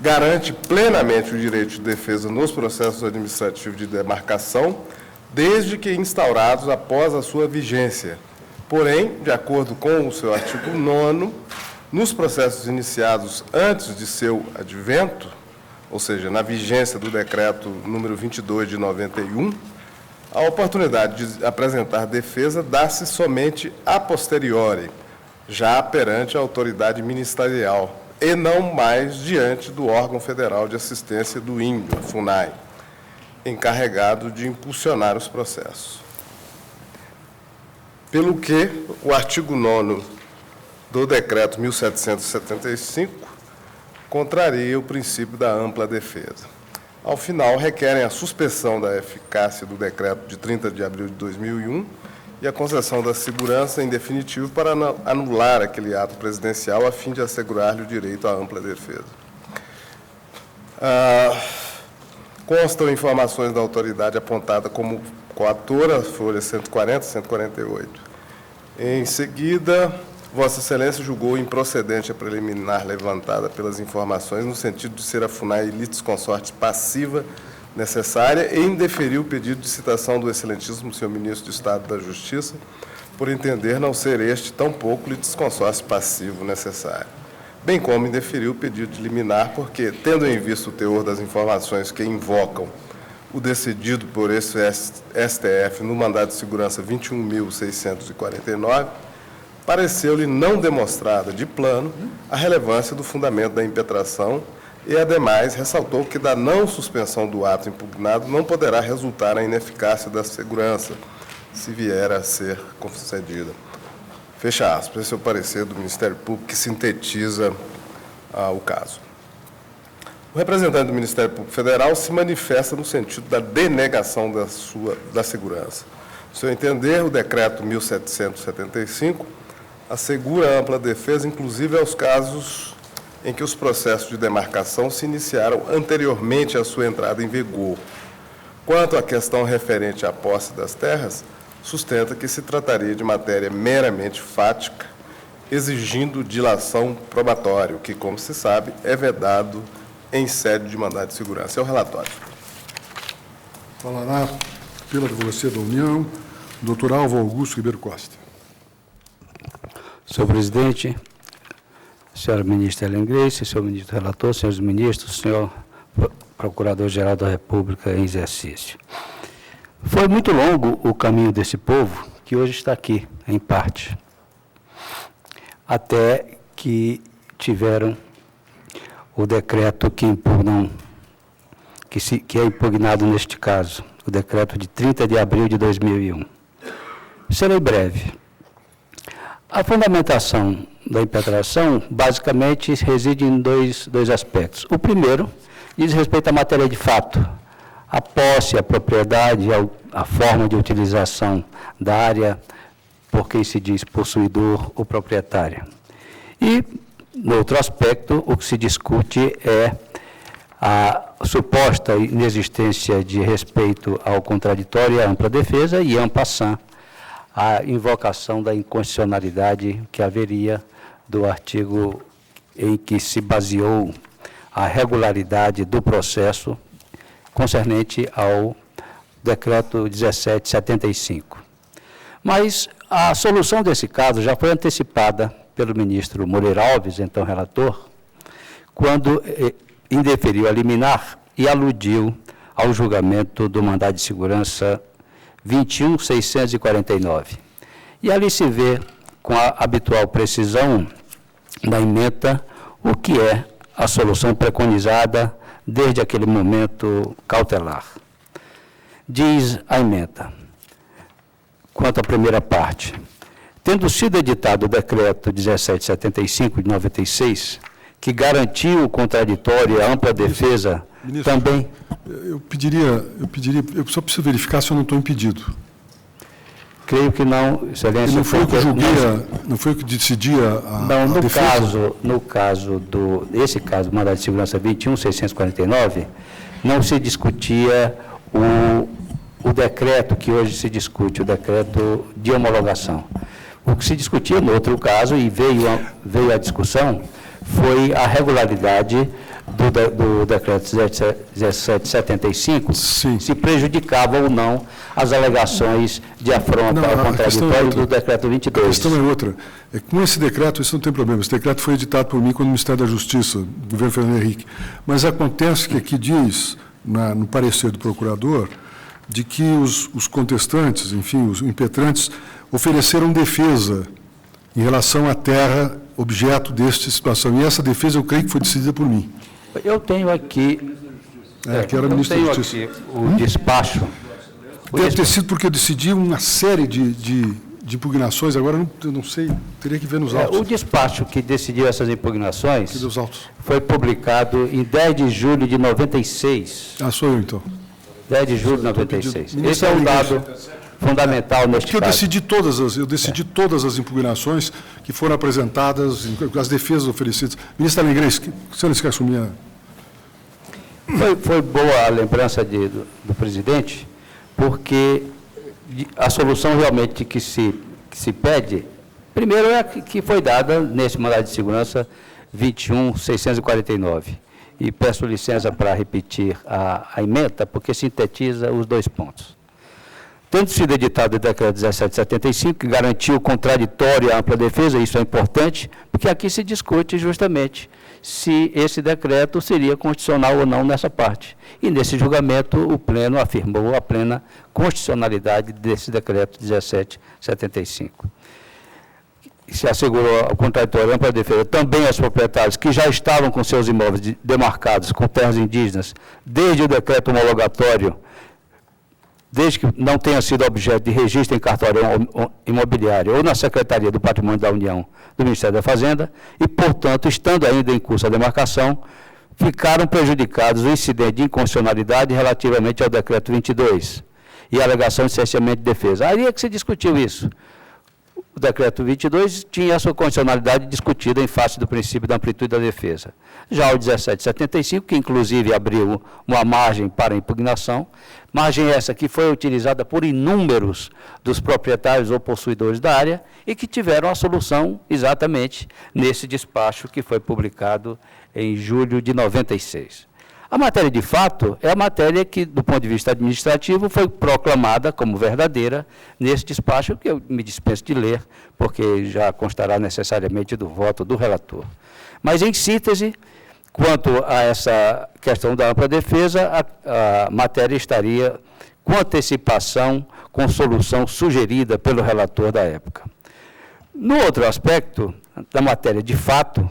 garante plenamente o direito de defesa nos processos administrativos de demarcação, desde que instaurados após a sua vigência. Porém, de acordo com o seu artigo 9º, nos processos iniciados antes de seu advento, ou seja, na vigência do decreto número 22 de 91, a oportunidade de apresentar defesa dá-se somente a posteriori, já perante a autoridade ministerial, e não mais diante do órgão federal de assistência do índio, FUNAI, encarregado de impulsionar os processos. Pelo que o artigo 9º do Decreto 1775 contraria o princípio da ampla defesa. Ao final, requerem a suspensão da eficácia do Decreto de 30 de abril de 2001 e a concessão da segurança em definitivo para anular aquele ato presidencial a fim de assegurar-lhe o direito à ampla defesa. Constam informações da autoridade apontada como coautora, folhas 140 e 148. Em seguida, Vossa Excelência julgou improcedente a preliminar levantada pelas informações no sentido de ser a FUNAI litisconsorte passiva necessária e indeferiu o pedido de citação do excelentíssimo senhor Ministro de Estado da Justiça, por entender não ser este tampouco litisconsórcio passivo necessário, bem como indeferiu o pedido de liminar porque, tendo em vista o teor das informações que invocam o decidido por esse STF no mandado de segurança 21.649, pareceu-lhe não demonstrada de plano a relevância do fundamento da impetração e, ademais, ressaltou que da não suspensão do ato impugnado não poderá resultar a ineficácia da segurança, se vier a ser concedida. Fecha aspas. Esse é o parecer do Ministério Público que sintetiza o caso. O representante do Ministério Público Federal se manifesta no sentido da denegação da segurança. No seu entender, o Decreto 1775 assegura ampla defesa, inclusive aos casos em que os processos de demarcação se iniciaram anteriormente à sua entrada em vigor. Quanto à questão referente à posse das terras, sustenta que se trataria de matéria meramente fática, exigindo dilação probatória, que, como se sabe, é vedado em sede de mandado de segurança. É o relatório. Falará pela Advocacia da União, doutor Alvo Augusto Ribeiro Costa. Senhor presidente, senhora ministra Helen Grace, senhor ministro relator, senhores ministros, senhor procurador-geral da República em exercício. Foi muito longo o caminho desse povo, que hoje está aqui, em parte, até que tiveram o decreto que impugnam, que é impugnado neste caso, o decreto de 30 de abril de 2001. Serei breve. A fundamentação da impetração, basicamente, reside em dois aspectos. O primeiro diz respeito à matéria de fato, a posse, a propriedade, a forma de utilização da área por quem se diz possuidor ou proprietário. E, no outro aspecto, o que se discute é a suposta inexistência de respeito ao contraditório e à ampla defesa e, en passant, a invocação da inconstitucionalidade que haveria do artigo em que se baseou a regularidade do processo concernente ao decreto 1775. Mas a solução desse caso já foi antecipada pelo ministro Moreira Alves, então relator, quando indeferiu a liminar e aludiu ao julgamento do mandado de segurança 21.649. E ali se vê, com a habitual precisão da ementa, o que é a solução preconizada desde aquele momento cautelar. Diz a ementa, quanto à primeira parte, tendo sido editado o decreto 1775 de 96, que garantiu o contraditório e a ampla defesa, ministro, também... Eu só preciso verificar se eu não estou impedido. Creio que não, Excelência. E não foi o que julguia, não foi o que decidia a defesa? No caso esse caso, do mandado de segurança 21.649, não se discutia o decreto que hoje se discute, o decreto de homologação. O que se discutia no outro caso, e veio a discussão, foi a regularidade do decreto 1775, Sim. se prejudicava ou não as alegações de afronta Não, ao a questão é contraditório outra. do decreto A 22. questão é outra. É que com esse decreto, isso não tem problema. Esse decreto foi editado por mim quando o Ministério da Justiça, do governo Fernando Henrique. Mas acontece que aqui diz, no parecer do procurador, de que os contestantes, enfim, os impetrantes, ofereceram defesa em relação à terra objeto desta situação. E essa defesa, eu creio que foi decidida por mim. Eu tenho aqui, Que era eu ministro da tenho Justiça. aqui o despacho. Deve ter sido porque eu decidi uma série de impugnações, agora eu não sei, teria que ver nos autos. O despacho que decidiu essas impugnações Aqui dos autos. foi publicado em 10 de julho de 96. Sou eu, então. 10 de julho de Estou 96. pedindo. Esse é um dado fundamental neste Porque eu caso. decidi todas as impugnações que foram apresentadas, as defesas oferecidas. Ministro Alegres, o senhor esquece a minha... Foi boa a lembrança do presidente, porque a solução realmente que se pede, primeiro é a que foi dada nesse mandado de segurança 21.649. E peço licença para repetir a ementa, porque sintetiza os dois pontos. Tendo sido editado o decreto 1775, que garantiu o contraditório e a ampla defesa, isso é importante, porque aqui se discute justamente se esse decreto seria constitucional ou não nessa parte. E nesse julgamento, o Pleno afirmou a plena constitucionalidade desse decreto 1775. Se assegurou o contraditório e ampla defesa também aos proprietários que já estavam com seus imóveis demarcados com terras indígenas desde o decreto homologatório, desde que não tenha sido objeto de registro em cartório imobiliário ou na Secretaria do Patrimônio da União do Ministério da Fazenda e, portanto, estando ainda em curso a demarcação, ficaram prejudicados o incidente de inconstitucionalidade relativamente ao decreto 22 e a alegação de cerceamento de defesa. Aí é que se discutiu isso. O decreto 22 tinha a sua constitucionalidade discutida em face do princípio da amplitude da defesa. Já o 1775, que inclusive abriu uma margem para impugnação, margem essa que foi utilizada por inúmeros dos proprietários ou possuidores da área e que tiveram a solução exatamente nesse despacho que foi publicado em julho de 96. A matéria de fato é a matéria que, do ponto de vista administrativo, foi proclamada como verdadeira nesse despacho, que eu me dispenso de ler, porque já constará necessariamente do voto do relator. Mas, em síntese, quanto a essa questão da ampla defesa, a matéria estaria com antecipação, com solução sugerida pelo relator da época. No outro aspecto, da matéria de fato,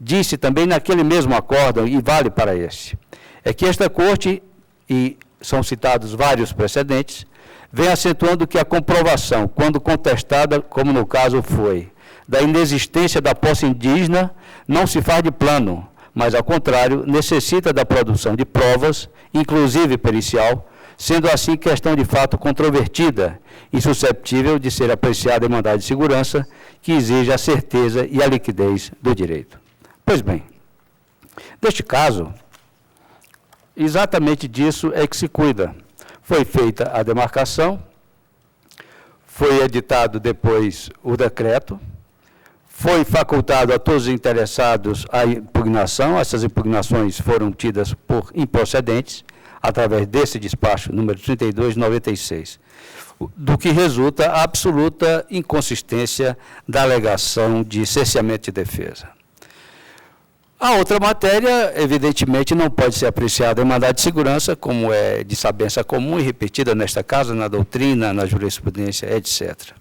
disse também naquele mesmo acórdão, e vale para esse, é que esta Corte, e são citados vários precedentes, vem acentuando que a comprovação, quando contestada, como no caso foi, da inexistência da posse indígena, não se faz de plano, mas, ao contrário, necessita da produção de provas, inclusive pericial, sendo assim questão de fato controvertida e susceptível de ser apreciada em mandado de segurança, que exige a certeza e a liquidez do direito. Pois bem, neste caso, exatamente disso é que se cuida. Foi feita a demarcação, foi editado depois o decreto, foi facultado a todos os interessados a impugnação, essas impugnações foram tidas por improcedentes, através desse despacho número 32/96, do que resulta a absoluta inconsistência da alegação de cerceamento de defesa. A outra matéria, evidentemente, não pode ser apreciada em mandado de segurança, como é de sabença comum e repetida nesta casa, na doutrina, na jurisprudência, etc.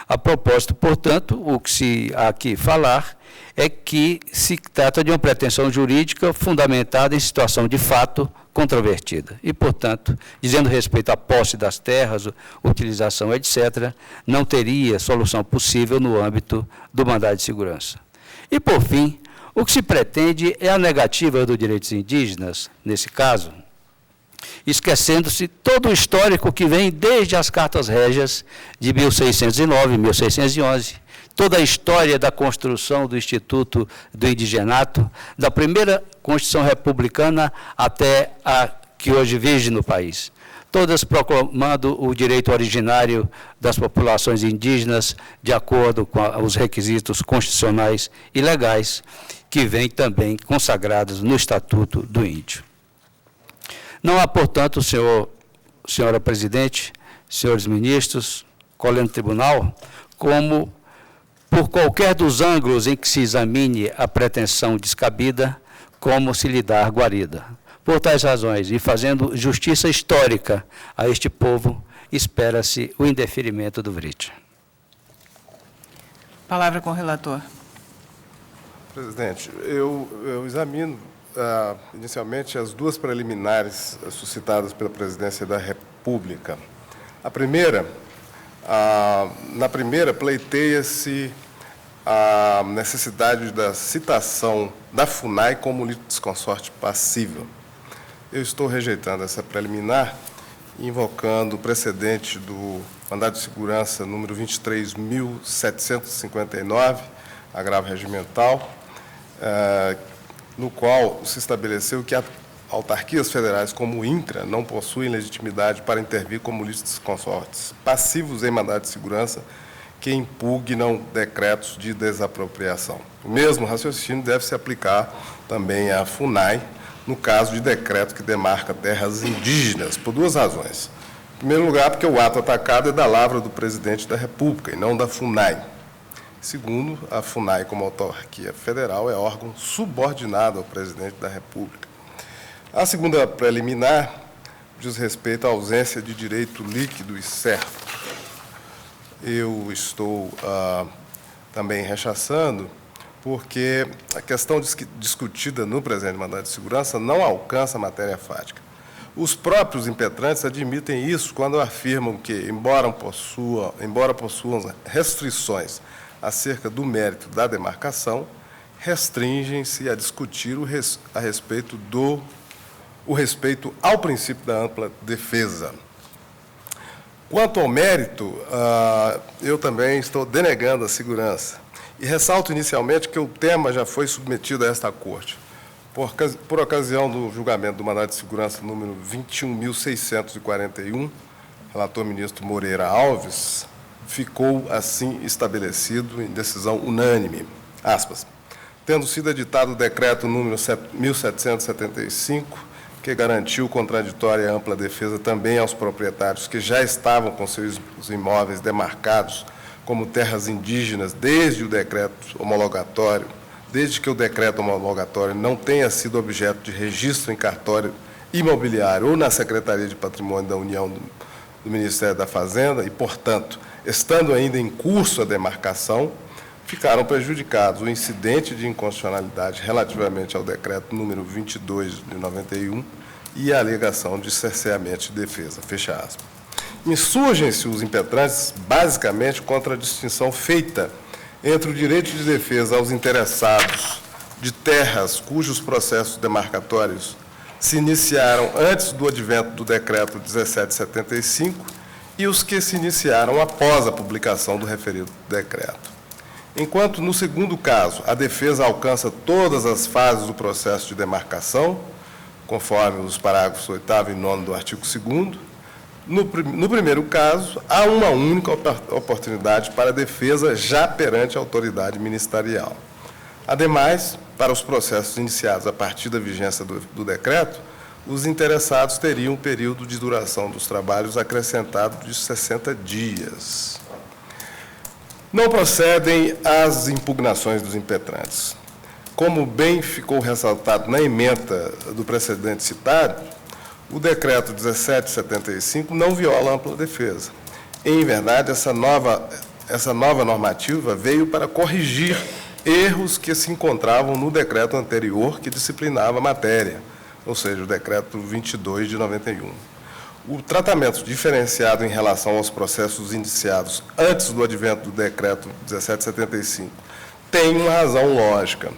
A propósito, portanto, o que se há aqui falar é que se trata de uma pretensão jurídica fundamentada em situação de fato controvertida. E, portanto, dizendo respeito à posse das terras, utilização, etc., não teria solução possível no âmbito do mandado de segurança. E, por fim, o que se pretende é a negativa dos direitos indígenas, nesse caso, esquecendo-se todo o histórico que vem desde as cartas régias de 1609 e 1611, toda a história da construção do Instituto do Indigenato, da primeira Constituição Republicana até a que hoje vige no país, todas proclamando o direito originário das populações indígenas de acordo com os requisitos constitucionais e legais, que vêm também consagrados no Estatuto do Índio. Não há, portanto, senhora presidente, senhores ministros, colega do tribunal, como, por qualquer dos ângulos em que se examine a pretensão descabida, como se lhe dar guarida. Por tais razões, e fazendo justiça histórica a este povo, espera-se o indeferimento do vrit. Palavra com o relator. Presidente, eu examino inicialmente as duas preliminares suscitadas pela Presidência da República. A primeira, na primeira, pleiteia-se a necessidade da citação da FUNAI como litisconsorte passível. Eu estou rejeitando essa preliminar, invocando o precedente do mandado de segurança número 23.759, agravo regimental, no qual se estabeleceu que autarquias federais como o INCRA não possuem legitimidade para intervir como litisconsortes passivos em mandado de segurança que impugnam decretos de desapropriação. O mesmo raciocínio deve se aplicar também à FUNAI, no caso de decreto que demarca terras indígenas, por duas razões. Em primeiro lugar, porque o ato atacado é da lavra do presidente da República e não da FUNAI. Segundo, a FUNAI, como autarquia federal, é órgão subordinado ao presidente da República. A segunda preliminar diz respeito à ausência de direito líquido e certo. Eu estou também rechaçando, porque a questão discutida no presente mandado de segurança não alcança a matéria fática. Os próprios impetrantes admitem isso quando afirmam que, embora possuam restrições acerca do mérito da demarcação, restringem-se a discutir a respeito ao princípio da ampla defesa. Quanto ao mérito, eu também estou denegando a segurança. E ressalto inicialmente que o tema já foi submetido a esta Corte. Por ocasião do julgamento do mandado de segurança número 21.641, relator ministro Moreira Alves, ficou assim estabelecido em decisão unânime, aspas, tendo sido editado o decreto número 1775, que garantiu contraditória e ampla defesa também aos proprietários que já estavam com seus imóveis demarcados como terras indígenas desde que o decreto homologatório não tenha sido objeto de registro em cartório imobiliário ou na Secretaria de Patrimônio da União do Ministério da Fazenda e, portanto, estando ainda em curso a demarcação, ficaram prejudicados o incidente de inconstitucionalidade relativamente ao decreto número 22 de 91 e a alegação de cerceamento de defesa, fecha aspas. Insurgem-se os impetrantes basicamente contra a distinção feita entre o direito de defesa aos interessados de terras cujos processos demarcatórios se iniciaram antes do advento do decreto 1775 e os que se iniciaram após a publicação do referido decreto. Enquanto, no segundo caso, a defesa alcança todas as fases do processo de demarcação, conforme os parágrafos 8º e 9º do artigo 2º, no primeiro caso, há uma única oportunidade para a defesa já perante a autoridade ministerial. Ademais, para os processos iniciados a partir da vigência do decreto, os interessados teriam um período de duração dos trabalhos acrescentado de 60 dias. Não procedem as impugnações dos impetrantes. Como bem ficou ressaltado na ementa do precedente citado, o decreto 1775 não viola a ampla defesa. Em verdade, essa nova normativa veio para corrigir erros que se encontravam no decreto anterior que disciplinava a matéria, ou seja, o decreto 22 de 91. O tratamento diferenciado em relação aos processos iniciados antes do advento do decreto 1775 tem uma razão lógica.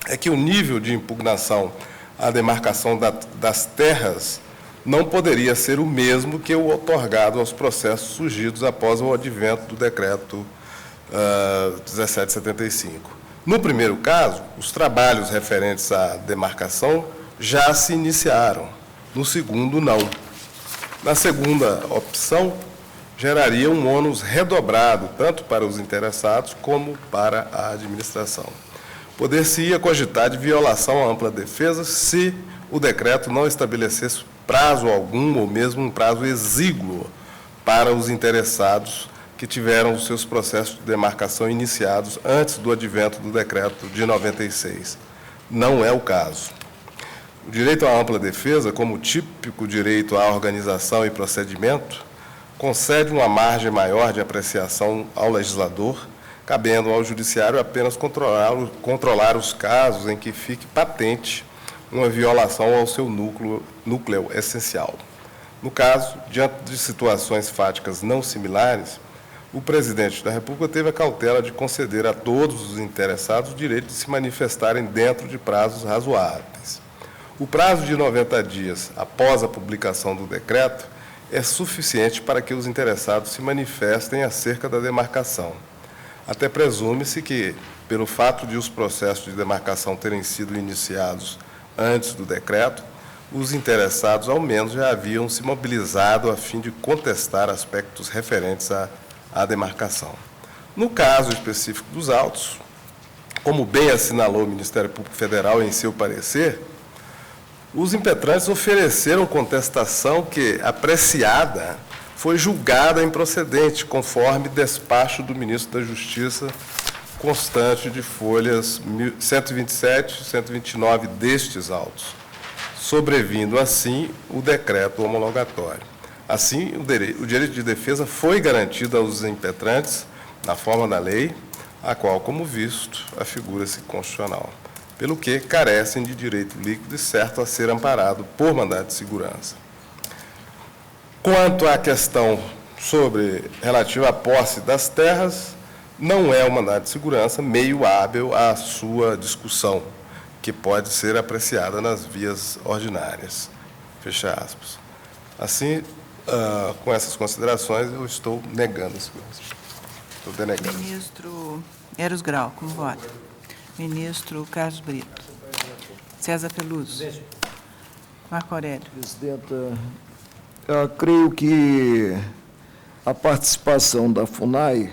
É que o nível de impugnação à demarcação das terras não poderia ser o mesmo que o otorgado aos processos surgidos após o advento do decreto 1775. No primeiro caso, os trabalhos referentes à demarcação já se iniciaram. No segundo, não. Na segunda opção, geraria um ônus redobrado, tanto para os interessados como para a administração. poder-se-ia cogitar de violação à ampla defesa se o decreto não estabelecesse prazo algum ou mesmo um prazo exíguo para os interessados que tiveram os seus processos de demarcação iniciados antes do advento do decreto de 96. Não é o caso. O direito à ampla defesa, como típico direito à organização e procedimento, concede uma margem maior de apreciação ao legislador, cabendo ao judiciário apenas controlar os casos em que fique patente uma violação ao seu núcleo essencial. No caso, diante de situações fáticas não similares, o presidente da República teve a cautela de conceder a todos os interessados o direito de se manifestarem dentro de prazos razoáveis. O prazo de 90 dias após a publicação do decreto é suficiente para que os interessados se manifestem acerca da demarcação. Até presume-se que, pelo fato de os processos de demarcação terem sido iniciados antes do decreto, os interessados, ao menos, já haviam se mobilizado a fim de contestar aspectos referentes à demarcação. No caso específico dos autos, como bem assinalou o Ministério Público Federal em seu parecer, os impetrantes ofereceram contestação que, apreciada, foi julgada improcedente, conforme despacho do ministro da Justiça, constante de folhas 127 e 129 destes autos, sobrevindo, assim, o decreto homologatório. Assim, o direito de defesa foi garantido aos impetrantes na forma da lei, a qual, como visto, afigura-se constitucional, pelo que carecem de direito líquido e certo a ser amparado por mandado de segurança. Quanto à questão relativa à posse das terras, não é o mandado de segurança meio hábil à sua discussão, que pode ser apreciada nas vias ordinárias. Fecha aspas. Assim, com essas considerações, eu estou negando a segurança. Estou denegando. Ministro Eros Grau, como vota? Ministro Carlos Brito. César Peluso. Marco Aurélio. Presidenta, eu creio que a participação da FUNAI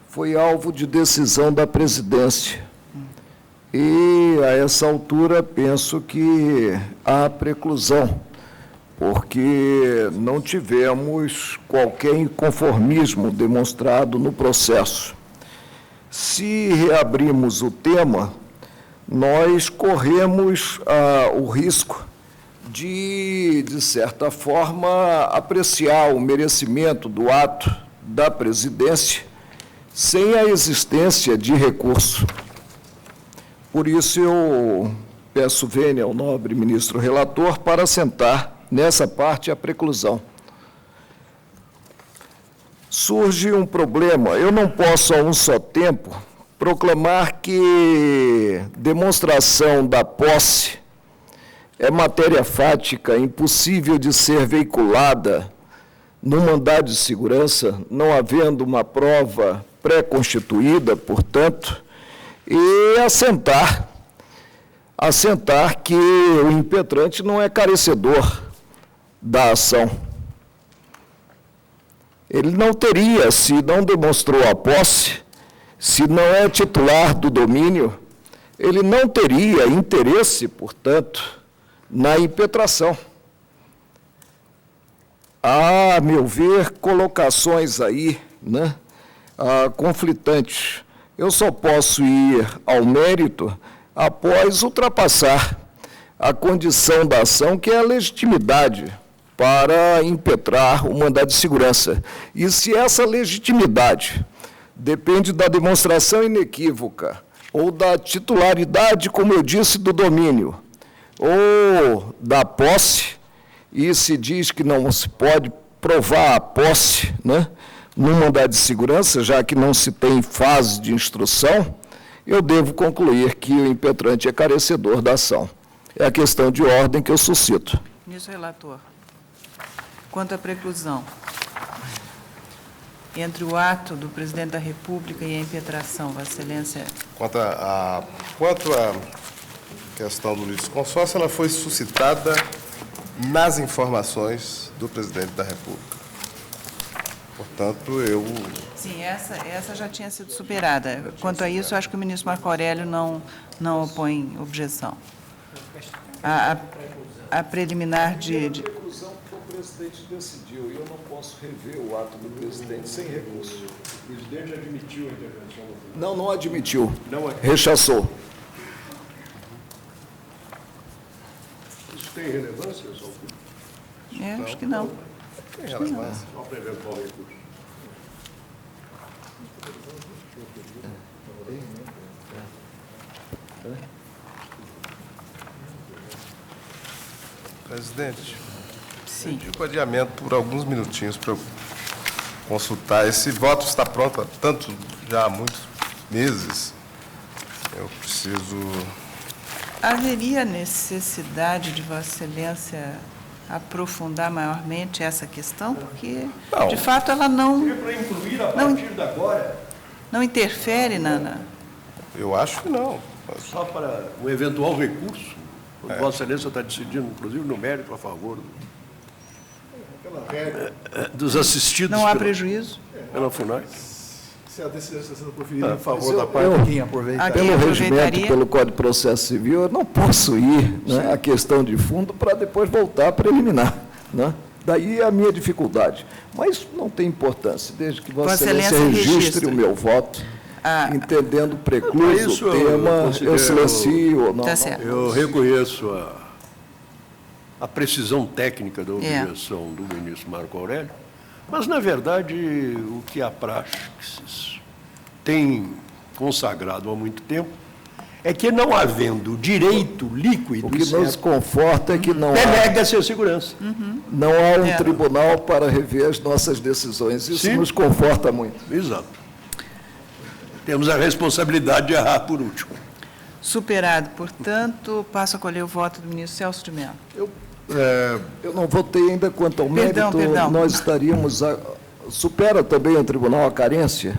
foi alvo de decisão da presidência. E, a essa altura, penso que há preclusão, porque não tivemos qualquer inconformismo demonstrado no processo. Se reabrirmos o tema, nós corremos o risco de certa forma, apreciar o merecimento do ato da presidência sem a existência de recurso. Por isso, eu peço vênia ao nobre ministro relator para assentar nessa parte a preclusão. Surge um problema. Eu não posso, a um só tempo, proclamar que demonstração da posse é matéria fática, impossível de ser veiculada no mandado de segurança, não havendo uma prova pré-constituída, portanto, e assentar que o impetrante não é carecedor da ação. Ele não teria, se não demonstrou a posse, se não é titular do domínio, ele não teria interesse, portanto, na impetração. Há, a meu ver, colocações aí, conflitantes. Eu só posso ir ao mérito após ultrapassar a condição da ação, que é a legitimidade para impetrar o mandado de segurança. E se essa legitimidade depende da demonstração inequívoca ou da titularidade, como eu disse, do domínio, ou da posse, e se diz que não se pode provar a posse, no mandado de segurança, já que não se tem fase de instrução, eu devo concluir que o impetrante é carecedor da ação. É a questão de ordem que eu suscito. Ministro relator, quanto à preclusão entre o ato do presidente da República e a impetração, Vossa Excelência? Quanto à questão do litisconsórcio, ela foi suscitada nas informações do presidente da República. Portanto, eu... Sim, essa já tinha sido superada. Quanto a isso, eu acho que o ministro Marco Aurélio não opõe objeção. A preliminar de... Recusão que o presidente decidiu, e eu não posso rever o ato do presidente sem recurso. O presidente admitiu a intervenção do Não admitiu. Não é. Rechaçou. Isso tem relevância, só acho que não. Tem relevância. só para eventual recurso? Presidente, Sim. indico adiamento por alguns minutinhos para eu consultar. Esse voto está pronto há muitos meses. Eu preciso... Haveria necessidade de Vossa Excelência aprofundar maiormente essa questão? Porque, Não. de fato, ela não Para incluir a partir de agora, interfere na... Eu acho que não. só para um eventual recurso, Vossa Excelência está decidindo, inclusive, no mérito a favor dos assistidos Não há prejuízo? pela FUNAI. Se a decisão está sendo proferida em favor da parte de quem aproveitar. Aqui Pelo regimento, aproveitaria... pelo Código de Processo Civil, eu não posso ir, né, a questão de fundo para depois voltar a preliminar. Né? Daí a minha dificuldade. Mas não tem importância, desde que Vossa Excelência registre o meu voto, entendendo precluso Isso o tema, eu considero- silencio. Não, Tá certo. Eu reconheço a precisão técnica da objeção do ministro Marco Aurélio, mas, na verdade, o que a praxis tem consagrado há muito tempo é que, não havendo direito líquido O que nos conforta é que não há, denega-se a segurança. não há um tribunal para rever as nossas decisões. Isso Sim. nos conforta muito. Exato. Temos a responsabilidade de errar por último. Superado, portanto, passo a colher o voto do ministro Celso de Mello. Eu não votei ainda quanto ao Perdão, mérito. perdão. Nós estaríamos... supera também o tribunal a carência?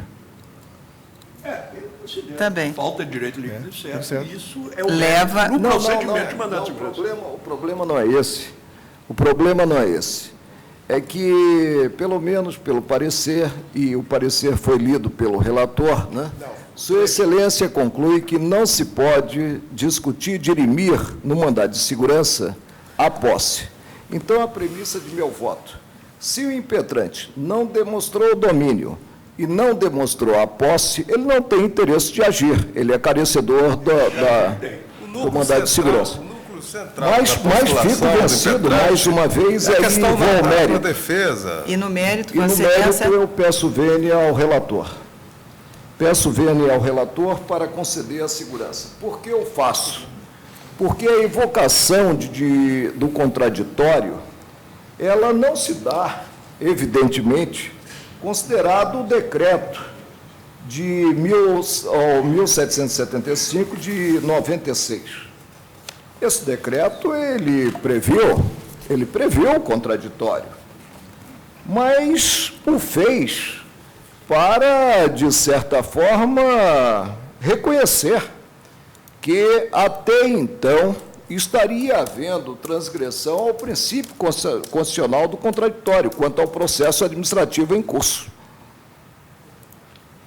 Também. Falta de direito líquido, certo. Isso é o Leva- no Não, procedimento de não, mandato de não, segurança. o problema não é esse. O problema não é esse. É que, pelo menos pelo parecer, e o parecer foi lido pelo relator, né? Sua Excelência conclui que não se pode discutir, dirimir no mandado de segurança a posse. Então, a premissa de meu voto: se o impetrante não demonstrou o domínio e não demonstrou a posse, ele não tem interesse de agir, ele é carecedor do mandado de segurança. O núcleo central Mas da fico postulação do vencido impetrante mais uma vez, é aí a questão vou ao da mérito. defesa. E no mérito, E no Vossa mérito Excelência... eu peço vênia ao relator. Peço vênia ao relator para conceder a segurança. Por que eu faço? Porque a invocação do contraditório, ela não se dá, evidentemente, considerado o decreto de 1775 de 96. Esse decreto, ele previu o contraditório, mas o fez para, de certa forma, reconhecer que até então estaria havendo transgressão ao princípio constitucional do contraditório quanto ao processo administrativo em curso.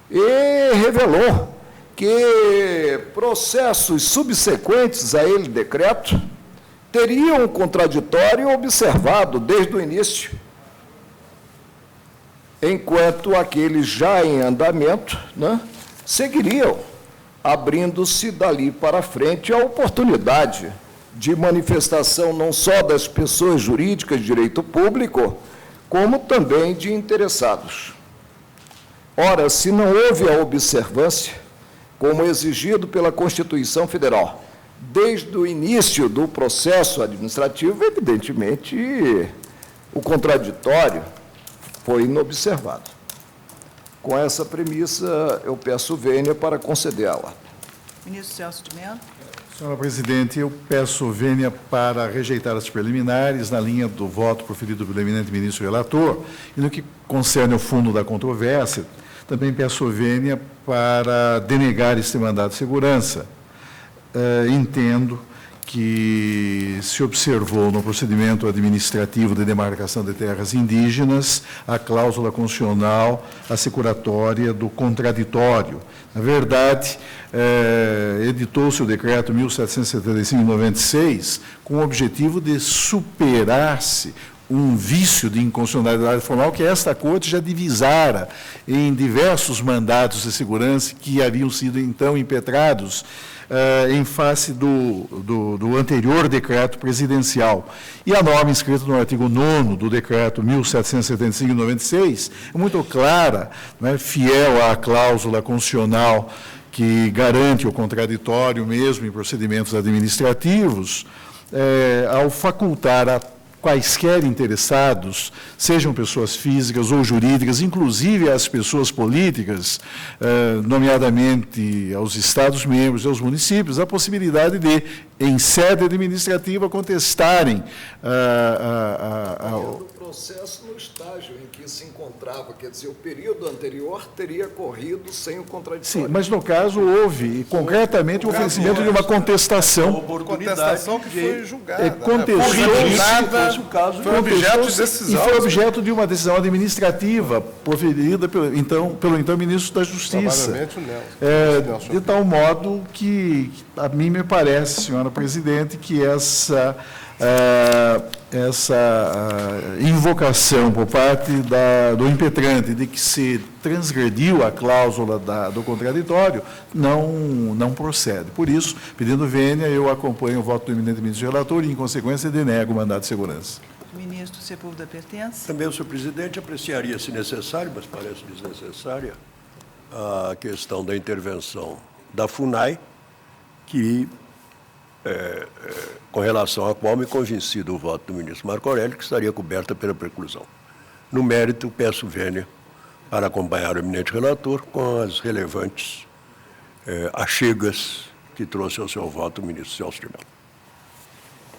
E revelou que processos subsequentes a ele decreto teriam um contraditório observado desde o início, enquanto aqueles já em andamento, né, seguiriam, abrindo-se dali para frente a oportunidade de manifestação não só das pessoas jurídicas de direito público, como também de interessados. Ora, se não houve a observância, como exigido pela Constituição Federal, desde o início do processo administrativo, evidentemente, o contraditório foi inobservado. Com essa premissa, eu peço vênia para concedê-la. Ministro Celso de Mello. Senhora Presidente, eu peço vênia para rejeitar as preliminares na linha do voto proferido pelo eminente ministro relator, e no que concerne ao fundo da controvérsia, também peço vênia para denegar este mandado de segurança. Entendo que se observou no procedimento administrativo de demarcação de terras indígenas a cláusula constitucional assecuratória do contraditório. Na verdade, editou-se o decreto 1775/96 com o objetivo de superar-se um vício de inconstitucionalidade formal que esta Corte já divisara em diversos mandatos de segurança que haviam sido, então, impetrados em face do anterior decreto presidencial. E a norma inscrita no artigo 9º do decreto 1775/96 é muito clara, não é, fiel à cláusula constitucional que garante o contraditório mesmo em procedimentos administrativos, ao facultar a quaisquer interessados, sejam pessoas físicas ou jurídicas, inclusive as pessoas políticas, nomeadamente aos Estados-membros e aos municípios, a possibilidade de, em sede administrativa, contestarem o processo no estágio em que se encontrava, quer dizer, o período anterior teria corrido sem o contraditório. Sim, mas no caso houve, concretamente, o oferecimento de uma contestação. Contestação que foi julgada. Foi objeto de decisão. E foi objeto de uma decisão administrativa proferida pelo então ministro da Justiça. De tal modo que, a mim me parece, senhora presidente, que essa invocação por parte do impetrante de que se transgrediu a cláusula do contraditório não procede. Por isso, pedindo vênia, eu acompanho o voto do eminente ministro relator e, em consequência, denego o mandado de segurança. Ministro Sepúlveda pertence. Também o senhor presidente apreciaria, se necessário, mas parece desnecessária, a questão da intervenção da FUNAI, que com relação à qual me convenci do voto do ministro Marco Aurélio, que estaria coberta pela preclusão. No mérito, peço vênia para acompanhar o eminente relator com as relevantes achegas que trouxe ao seu voto o ministro Celso de Mello.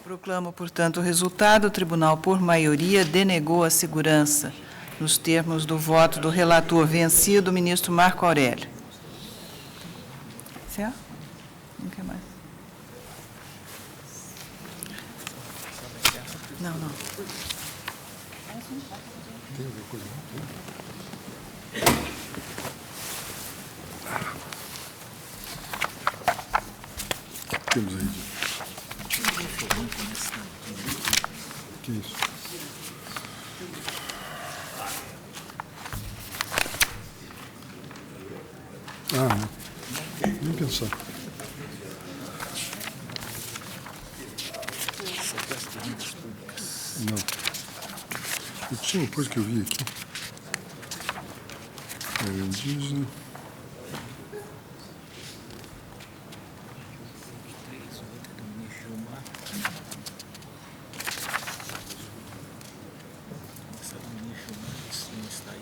Proclamo, portanto, o resultado. O tribunal, por maioria, denegou a segurança, nos termos do voto do relator vencido, o ministro Marco Aurélio. Certo? Não quer mais. Não. Tem alguma coisa? Temos aí. Que isso? Nem pensar. Não. Eu tinha uma coisa que eu vi aqui. Indígena.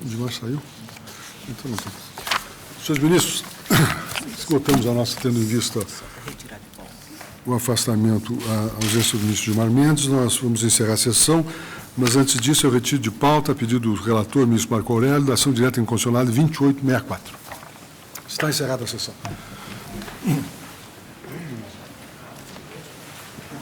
O Dimar saiu? Então não tem. Senhores ministros, esgotamos a nossa, tendo em vista o afastamento, a ausência do ministro Gilmar Mendes. Nós vamos encerrar a sessão, mas antes disso eu retiro de pauta, a pedido do relator, ministro Marco Aurélio, da ação direta inconstitucional 2864. Está encerrada a sessão.